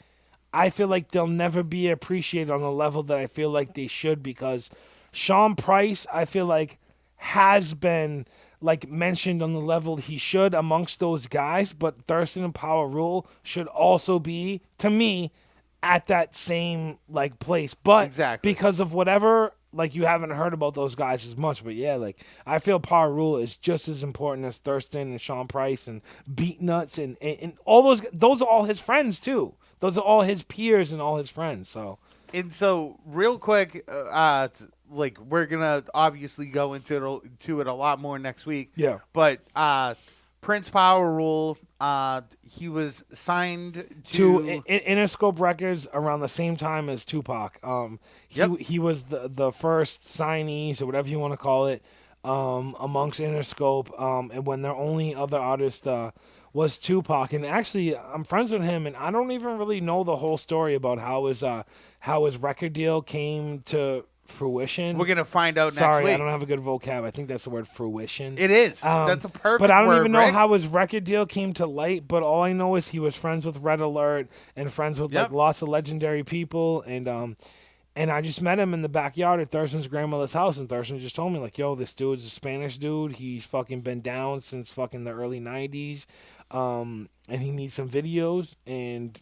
I feel like they'll never be appreciated on the level that I feel like they should, because Sean Price, I feel like, has been like mentioned on the level he should amongst those guys, but Thurston and Power Rule should also be, to me, at that same like place. But Exactly. because of whatever, like you haven't heard about those guys as much, but yeah, like I feel Power Rule is just as important as Thurston and Sean Price and Beat Nuts and all those are all his friends too. Those are all his peers and all his friends. So And so, real quick, like we're gonna obviously go into it a lot more next week. Yeah. But Prince Power Rule, he was signed to Interscope Records around the same time as Tupac. He was the first signees or whatever you want to call it amongst Interscope. And when their only other artist was Tupac, and actually I'm friends with him, and I don't even really know the whole story about how his record deal came to fruition. We're gonna find out Sorry, next week. I don't have a good vocab. I think that's the word fruition. It is. That's a perfect But I don't word, even know Rick. how his record deal came to light. But all I know is he was friends with Red Alert and friends with like lots of legendary people. And I just met him in the backyard at Thurston's grandmother's house. And Thurston just told me like, yo, this dude's a Spanish dude. He's fucking been down since fucking the early 90s. And he needs some videos, and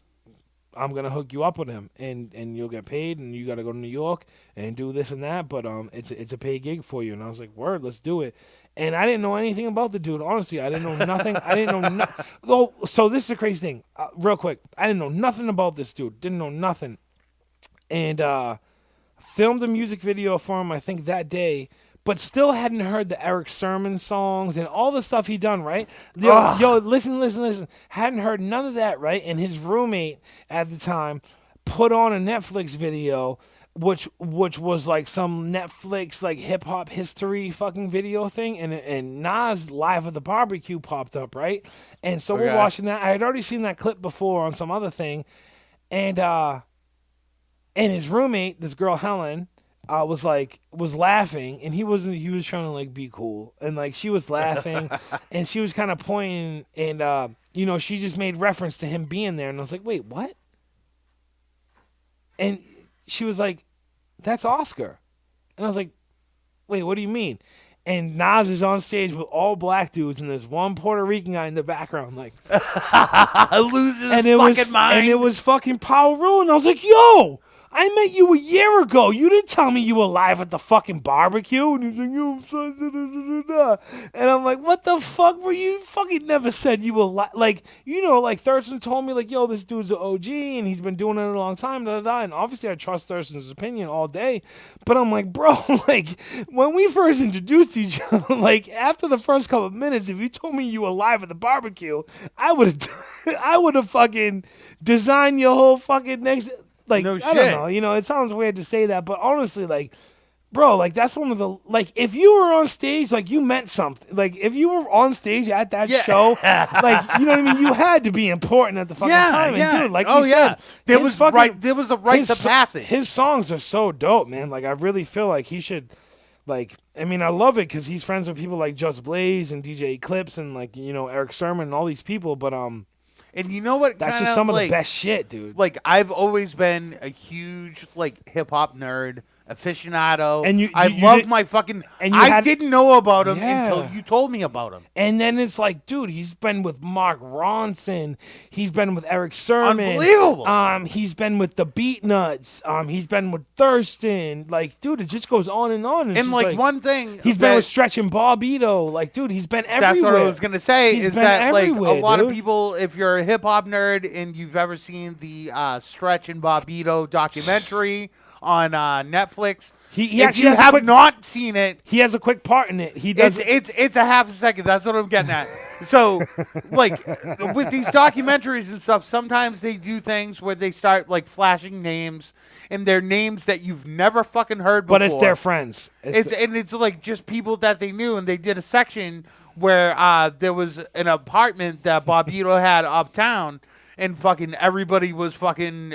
I'm gonna hook you up with him, and you'll get paid, and you gotta go to New York and do this and that, but it's a paid gig for you. And I was like, word, let's do it. And I didn't know anything about the dude. Honestly, I didn't know nothing. I didn't know. Oh, so this is the crazy thing. Real quick, I didn't know nothing about this dude. Didn't know nothing. And filmed a music video for him, I think that day. But still hadn't heard the Eric Sermon songs and all the stuff he done, right? Yo, listen. Hadn't heard none of that, right? And his roommate at the time put on a Netflix video, which was like some Netflix like hip hop history fucking video thing, and Nas Live at the Barbecue popped up, right? And so we're watching that. I had already seen that clip before on some other thing, and his roommate, this girl Helen, was laughing, and he was trying to like be cool, and like she was laughing and she was kind of pointing, and she just made reference to him being there, and I was like, wait, what? And she was like, that's Oscar. And I was like, wait, what do you mean? And Nas is on stage with all black dudes, and there's one Puerto Rican guy in the background, like losing his fucking mind. And it was fucking Power Rule, and I was like, yo, I met you a year ago. You didn't tell me you were live at the fucking barbecue. And he's like, yo, son, da, da, da, da. And I'm like, what the fuck were you? Fucking never said you were like, like Thurston told me like, yo, this dude's an OG and he's been doing it a long time, da, da, da. And obviously I trust Thurston's opinion all day. But I'm like, bro, like when we first introduced each other, like after the first couple of minutes, if you told me you were live at the barbecue, I would have fucking designed your whole fucking next like No I shit. don't know, you know, it sounds weird to say that, but honestly, like, bro, like that's one of the like if you were on stage, like you meant something. Like if you were on stage at that show, like you know what I mean, you had to be important at the fucking time. And dude, like you said, there his was fucking, there was a rite to passage. His songs are so dope, man. Like I really feel like he should. Like, I mean, I love it because he's friends with people like Just Blaze and DJ Eclipse and like you know Eric Sermon and all these people. But And you know what? that's just some of the best shit, dude. Like I've always been a huge like hip hop nerd, aficionado. And you love my fucking. and you I didn't know about him Yeah. until you told me about him. And then it's like, dude, he's been with Mark Ronson. He's been with Eric Sermon. Unbelievable. He's been with the Beat Nuts. He's been with Thurston. Like, dude, it just goes on and on. It's And just like one thing, he's been with Stretch and Bobito. Like, dude, he's been everywhere. That's what I was gonna say. He's is been that like a everywhere, lot of dude. people, if you're a hip hop nerd and you've ever seen the Stretch and Bobito documentary on Netflix. He if actually you has a have quick- not seen it, He has a quick part in it. He does. it's a half a second. That's what I'm getting at. So, like with these documentaries and stuff, sometimes they do things where they start like flashing names, and they're names that you've never fucking heard before. but it's their friends. It's like just people that they knew, and they did a section where there was an apartment that Bobito had uptown. And fucking everybody was fucking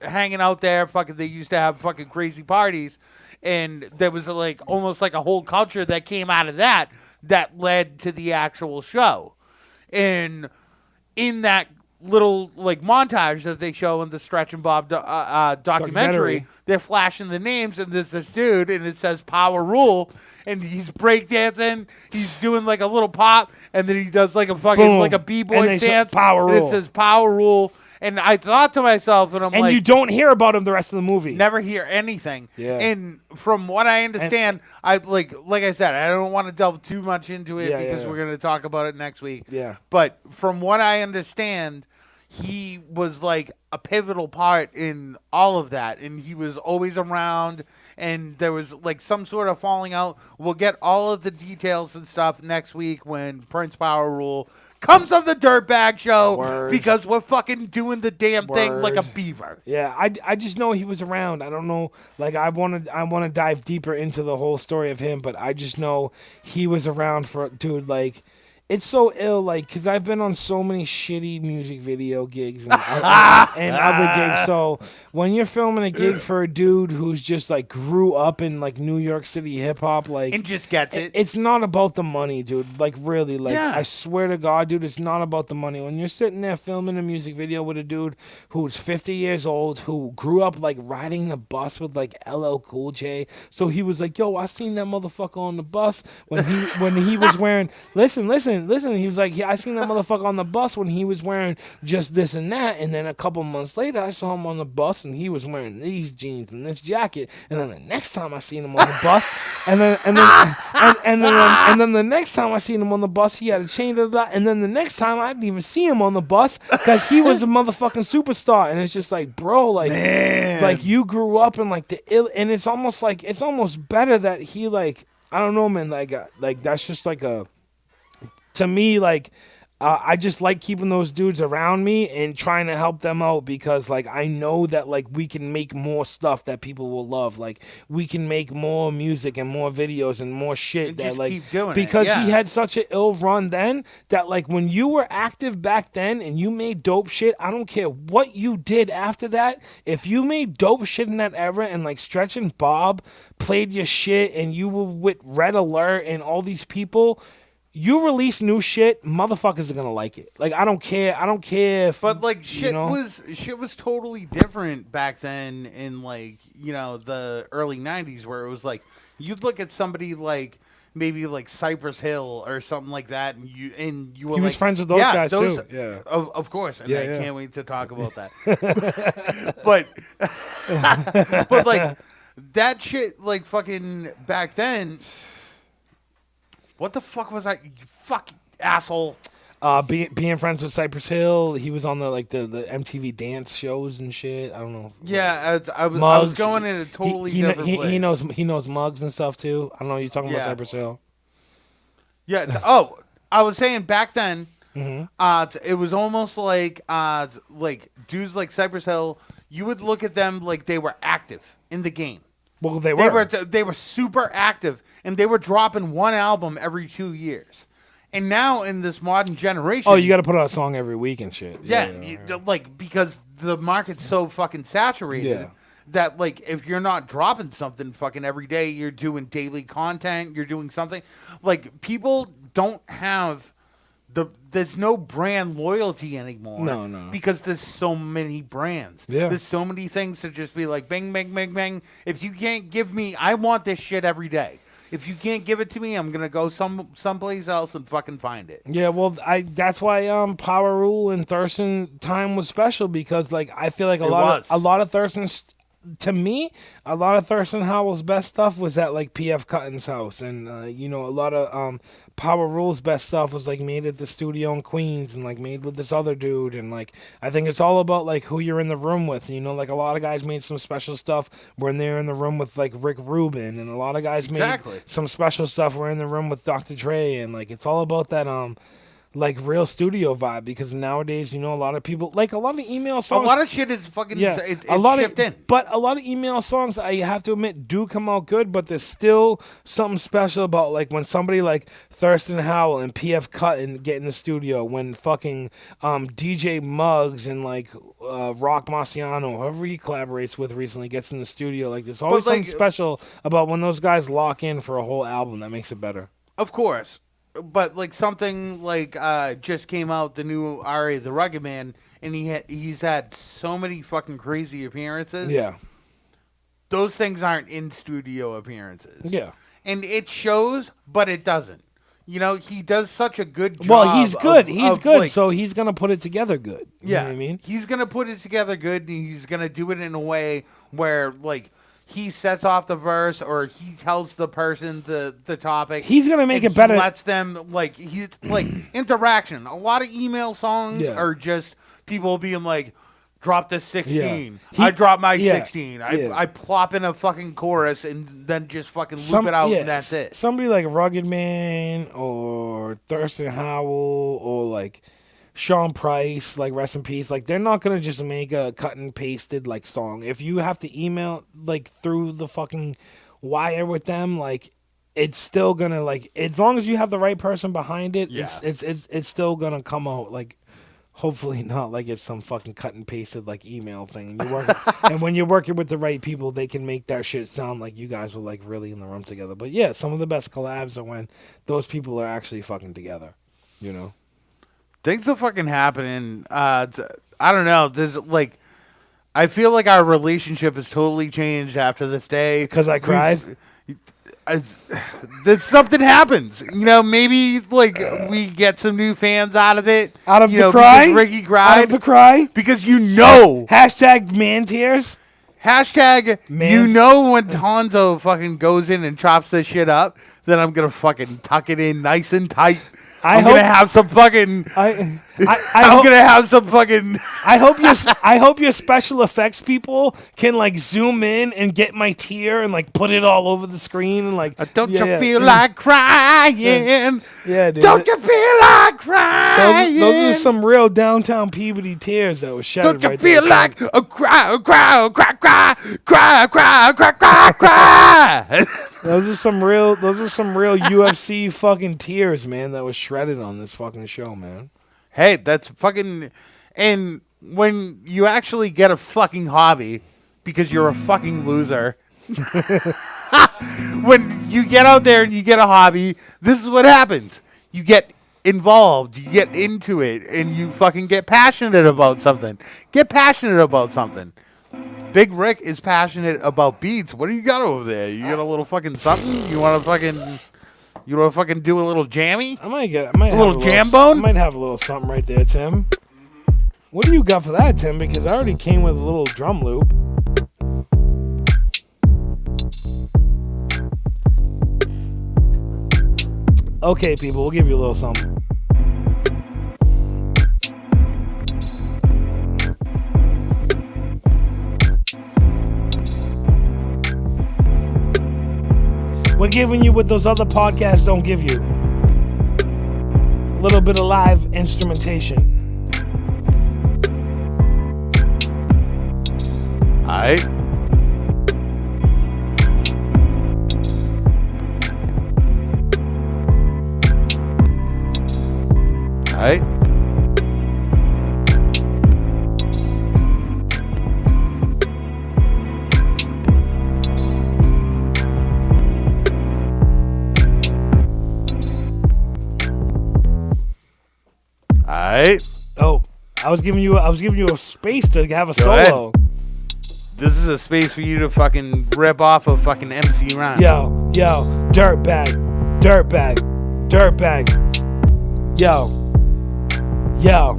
hanging out there. Fucking, they used to have fucking crazy parties, and there was like almost like a whole culture that came out of that led to the actual show. And in that little like montage that they show in the Stretch and Bob documentary, they're flashing the names, and there's this dude, and it says Power Rule. And he's breakdancing. He's doing like a little pop, and then he does like a fucking Boom. like a And b-boy they say stance. Power and Rule. it says Power Rule. And I thought to myself, and I'm and like, you don't hear about him the rest of the movie. never hear anything. Yeah. And from what I understand, I like I said, I don't want to delve too much into it because we're gonna talk about it next week. Yeah. But from what I understand, he was like a pivotal part in all of that, and he was always around. And there was like some sort of falling out. We'll get all of the details and stuff next week when Prince Power Rule comes on the Dirtbag Show. Word. Because we're fucking doing the damn thing like a Word. beaver. Yeah, I just know he was around. I don't know, like I want to dive deeper into the whole story of him, but I just know he was around for dude. Like it's so ill, like because I've been on so many shitty music video gigs and other gigs. So when you're filming a gig for a dude who's just like grew up in like New York City hip hop, like And just gets it. it's not about the money, dude. Like really, like Yeah. I swear to God, dude, it's not about the money. When you're sitting there filming a music video with a dude who's 50 years old, who grew up like riding the bus with like LL Cool J, so he was like, "Yo, I seen that motherfucker on the bus when he was wearing." Listen. He was like, "Yeah, I seen that motherfucker on the bus when he was wearing just this and that." And then a couple months later, I saw him on the bus and he was wearing these jeans and this jacket. And then the next time I seen him on the bus, and then the next time I seen him on the bus, he had a chain to that. And then the next time I didn't even see him on the bus because he was a motherfucking superstar. And it's just like, bro, like, like you grew up in like the ill, and it's almost better that he like, I don't know, man, like that's just like a. To me, like, I just like keeping those dudes around me and trying to help them out because, like, I know that, like, we can make more stuff that people will love. Like, we can make more music and more videos and more shit And that, just like, keep doing it, because yeah. he had such an ill run then that, like, when you were active back then and you made dope shit, I don't care what you did after that. If you made dope shit in that era and, like, Stretch and Bob played your shit and you were with Red Alert and all these people, you release new shit, motherfuckers are gonna like it. Like I don't care if. But like shit was totally different back then in like, you know, the early 90s where it was like you'd look at somebody like maybe like Cypress Hill or something like that and you were he was friends with those guys too. Yeah. Of course. And Yeah, I yeah. can't wait to talk about that. but like that shit like fucking back then. What the fuck was I? You fucking asshole. Being friends with Cypress Hill, he was on the MTV dance shows and shit. I don't know. Yeah, I was Mugs. going in a totally he, different place. He knows Mugs and stuff too. I don't know. You're talking about Yeah. Cypress Hill. Yeah. I was saying back then, it was almost like dudes like Cypress Hill you would look at them like they were active in the game. Well, they were. They were super active, and they were dropping one album every 2 years. And now in this modern generation, Oh, you got to put out a song every week and shit. like because the market's so fucking saturated. Yeah. That, like, if you're not dropping something fucking every day, you're doing daily content, you're doing something. Like, people don't have there's no brand loyalty anymore. No. Because there's so many brands. Yeah. There's so many things to just be like, bang, bang, bang, bang. If you can't give me, I want this shit every day. If you can't give it to me, I'm gonna go someplace else and fucking find it. Yeah, well, that's why Power Rule and Thurston time was special, because like I feel like a lot of Thurston's. To me, a lot of Thurston Howell's best stuff was at like PF Cutten's house, and a lot of Power Rule's best stuff was like made at the studio in Queens and like made with this other dude, and like I think it's all about like who you're in the room with. Like a lot of guys made some special stuff when they're in the room with like Rick Rubin, and a lot of guys made some special stuff when in the room with Dr. Dre, and like it's all about that like real studio vibe, because nowadays, a lot of people like a lot of email songs. A lot of shit is fucking it's shipped in. But a lot of email songs, I have to admit, do come out good, but there's still something special about like when somebody like Thurston Howell and PF Cutton get in the studio, when fucking DJ Muggs and like Rock Marciano, whoever he collaborates with recently, gets in the studio. Like there's always something special about when those guys lock in for a whole album that makes it better. Of course. But like something like just came out, the new R.A. the Rugged Man, and he's had so many fucking crazy appearances. Yeah. Those things aren't in studio appearances. Yeah. And it shows, but it doesn't. He does such a good job. Well, he's good. He's good, like, so he's going to put it together good. You know what I mean? He's going to put it together good, and he's going to do it in a way where, like, he sets off the verse, or he tells the person the topic. He's gonna make it better. He lets them he's like interaction. A lot of email songs are just people being like, "Drop the 16." I drop my 16. I plop in a fucking chorus and then just fucking loop it out, and that's it. Somebody like Rugged Man or Thurston Howell or like Sean Price, like rest in peace, like they're not gonna just make a cut and pasted like song. If you have to email like through the fucking wire with them, like it's still gonna, like, as long as you have the right person behind it, it's still gonna come out. Like hopefully not like it's some fucking cut and pasted like email thing. And when you're working with the right people, they can make that shit sound like you guys were like really in the room together. But yeah, some of the best collabs are when those people are actually fucking together. Things are fucking happening. I don't know. There's like, I feel like our relationship has totally changed after this day. Because I cried? There's something happens. Maybe like we get some new fans out of it. Out of the cry? Ricky cried. Out of the cry? Because Hashtag man tears? Hashtag when Tonzo fucking goes in and chops this shit up, then I'm going to fucking tuck it in nice and tight. I'm gonna have some fucking. I hope your special effects people can like zoom in and get my tear and like put it all over the screen and like. Don't you feel like crying? Yeah, dude. Don't you feel like crying? Those are some real downtown puberty tears that was shattered. Don't you feel like a cry? Those are some real UFC fucking tears, man, that was shredded on this fucking show, man. Hey, that's fucking... And when you actually get a fucking hobby because you're a fucking loser... when you get out there and you get a hobby, this is what happens. You get involved, you get into it, and you fucking get passionate about something. Get passionate about something. Big Rick is passionate about beats. What do you got over there? You got a little fucking something? You want to fucking do a little jammy? I might have a little jam bone? I might have a little something right there, Tim. What do you got for that, Tim? Because I already came with a little drum loop. Okay, people, we'll give you a little something. We're giving you what those other podcasts don't give you. A little bit of live instrumentation. Alright. Alright. Alright. Oh, I was giving you a space to have a Go ahead. solo. This is a space for you to fucking rip off a fucking MC rhyme. Yo, dirtbag. Yo,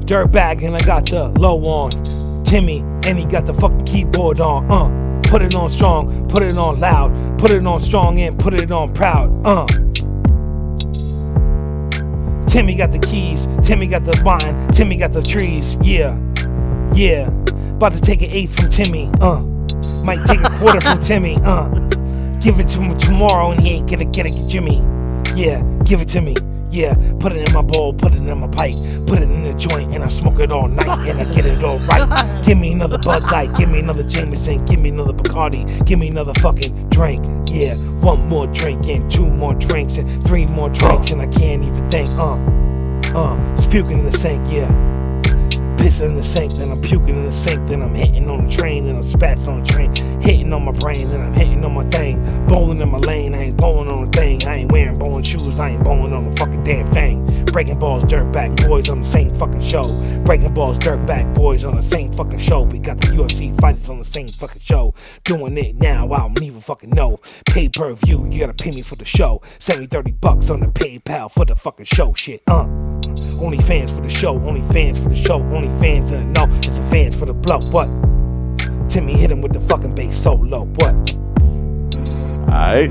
dirtbag, and I got the low on Timmy, and he got the fucking keyboard on. Put it on strong, put it on loud, put it on strong, and put it on proud. Timmy got the keys, Timmy got the wine, Timmy got the trees. Yeah. About to take an eighth from Timmy. Might take a quarter from Timmy. Give it to him tomorrow, and he ain't gonna get it, Jimmy. Yeah, give it to me. Yeah, put it in my bowl, put it in my pipe, put it in the joint, and I smoke it all night, and I get it all right. Give me another Bud Light, give me another Jameson, give me another Bacardi, give me another fucking drink. Yeah, one more drink and two more drinks and three more drinks, and I can't even think. It's puking in the sink, yeah. Pissing in the sink, then I'm puking in the sink, then I'm hitting on the train, then I'm spats on the train, hitting on my brain, then I'm hitting on my thing, bowling in my lane, I ain't bowling on a thing, I ain't wearing bowling shoes, I ain't bowling on the fucking damn thing. Breaking balls, dirtbag boys on the same fucking show. Breaking balls, dirtbag boys on the same fucking show. We got the UFC fighters on the same fucking show. Doing it now, I don't even fucking know. Pay per view, you gotta pay me for the show. Send me $30 on the PayPal for the fucking show shit. Only fans for the show, only fans for the show, only fans that know it's a fans for the blow. What? Timmy hit him with the fucking bass solo. What? Alright.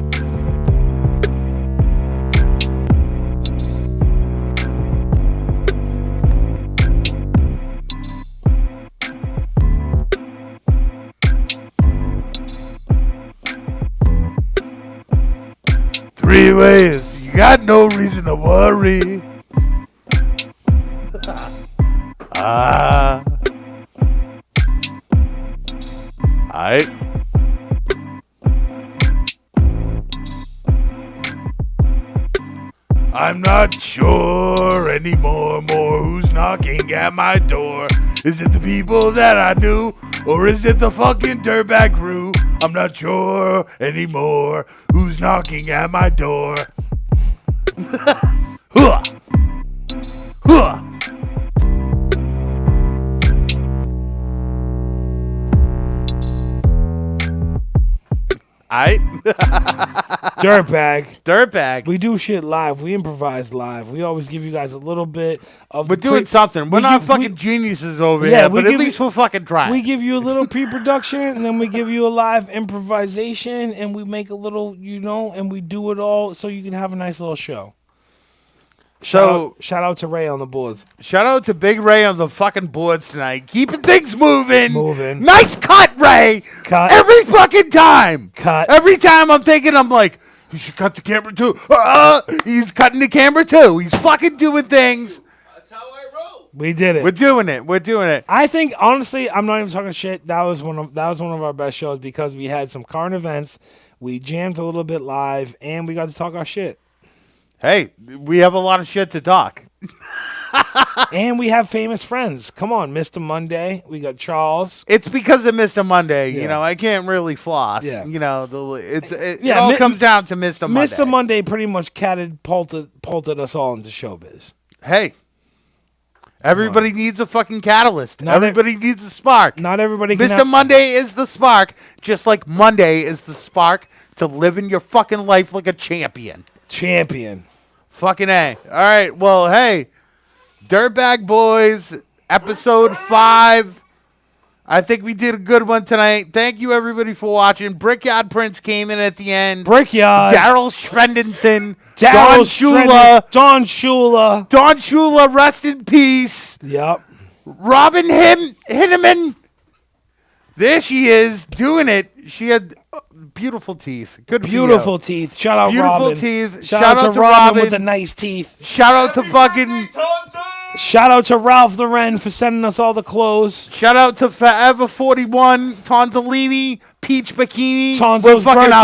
Three ways, you got no reason to worry. Alright. I'm not sure anymore who's knocking at my door. Is it the people that I knew, or is it the fucking dirtbag crew? I'm not sure anymore who's knocking at my door. Huh. Huh. Dirtbag. We do shit live. We improvise live. We always give you guys a little bit of. We're doing something. We're not fucking geniuses over here, but at least we'll fucking try. We give you a little pre-production, and then we give you a live improvisation, and we make a little, and we do it all so you can have a nice little show. Shout out to Ray on the boards. Shout out to Big Ray on the fucking boards tonight. Keeping things moving. Moving. Nice cut, Ray. Cut. Every fucking time. Cut. Every time I'm like, you should cut the camera too. He's cutting the camera too. He's fucking doing things. That's how I roll. We did it. We're doing it. I think honestly, I'm not even talking shit. That was one of our best shows because we had some current events. We jammed a little bit live, and we got to talk our shit. Hey, we have a lot of shit to talk. And we have famous friends. Come on, Mr. Monday. We got Charles. It's because of Mr. Monday. Yeah. I can't really floss. Yeah. It all comes down to Mr. Monday. Mr. Monday pretty much catapulted us all into showbiz. Hey, everybody needs a fucking catalyst. Everybody needs a spark. Not everybody can Mr. Monday is the spark, just like Monday is the spark to living your fucking life like a champion. Fucking A. All right. Well, hey, Dirtbag Boys, episode 5. I think we did a good one tonight. Thank you, everybody, for watching. Brickyard Prince came in at the end. Brickyard. Daryl Schwendenson. Don Don Shula. Don Shula, rest in peace. Yep. Robin Hinneman. There she is, doing it. She had beautiful teeth. Beautiful teeth. Shout out Robin. Beautiful teeth. Shout out to Robin with the nice teeth. Shout out to fucking... Shout out to Ralph Loren for sending us all the clothes. Shout out to Forever 41, Tonzolini, Peach Bikini. Tonzo's We're fucking birthday. out.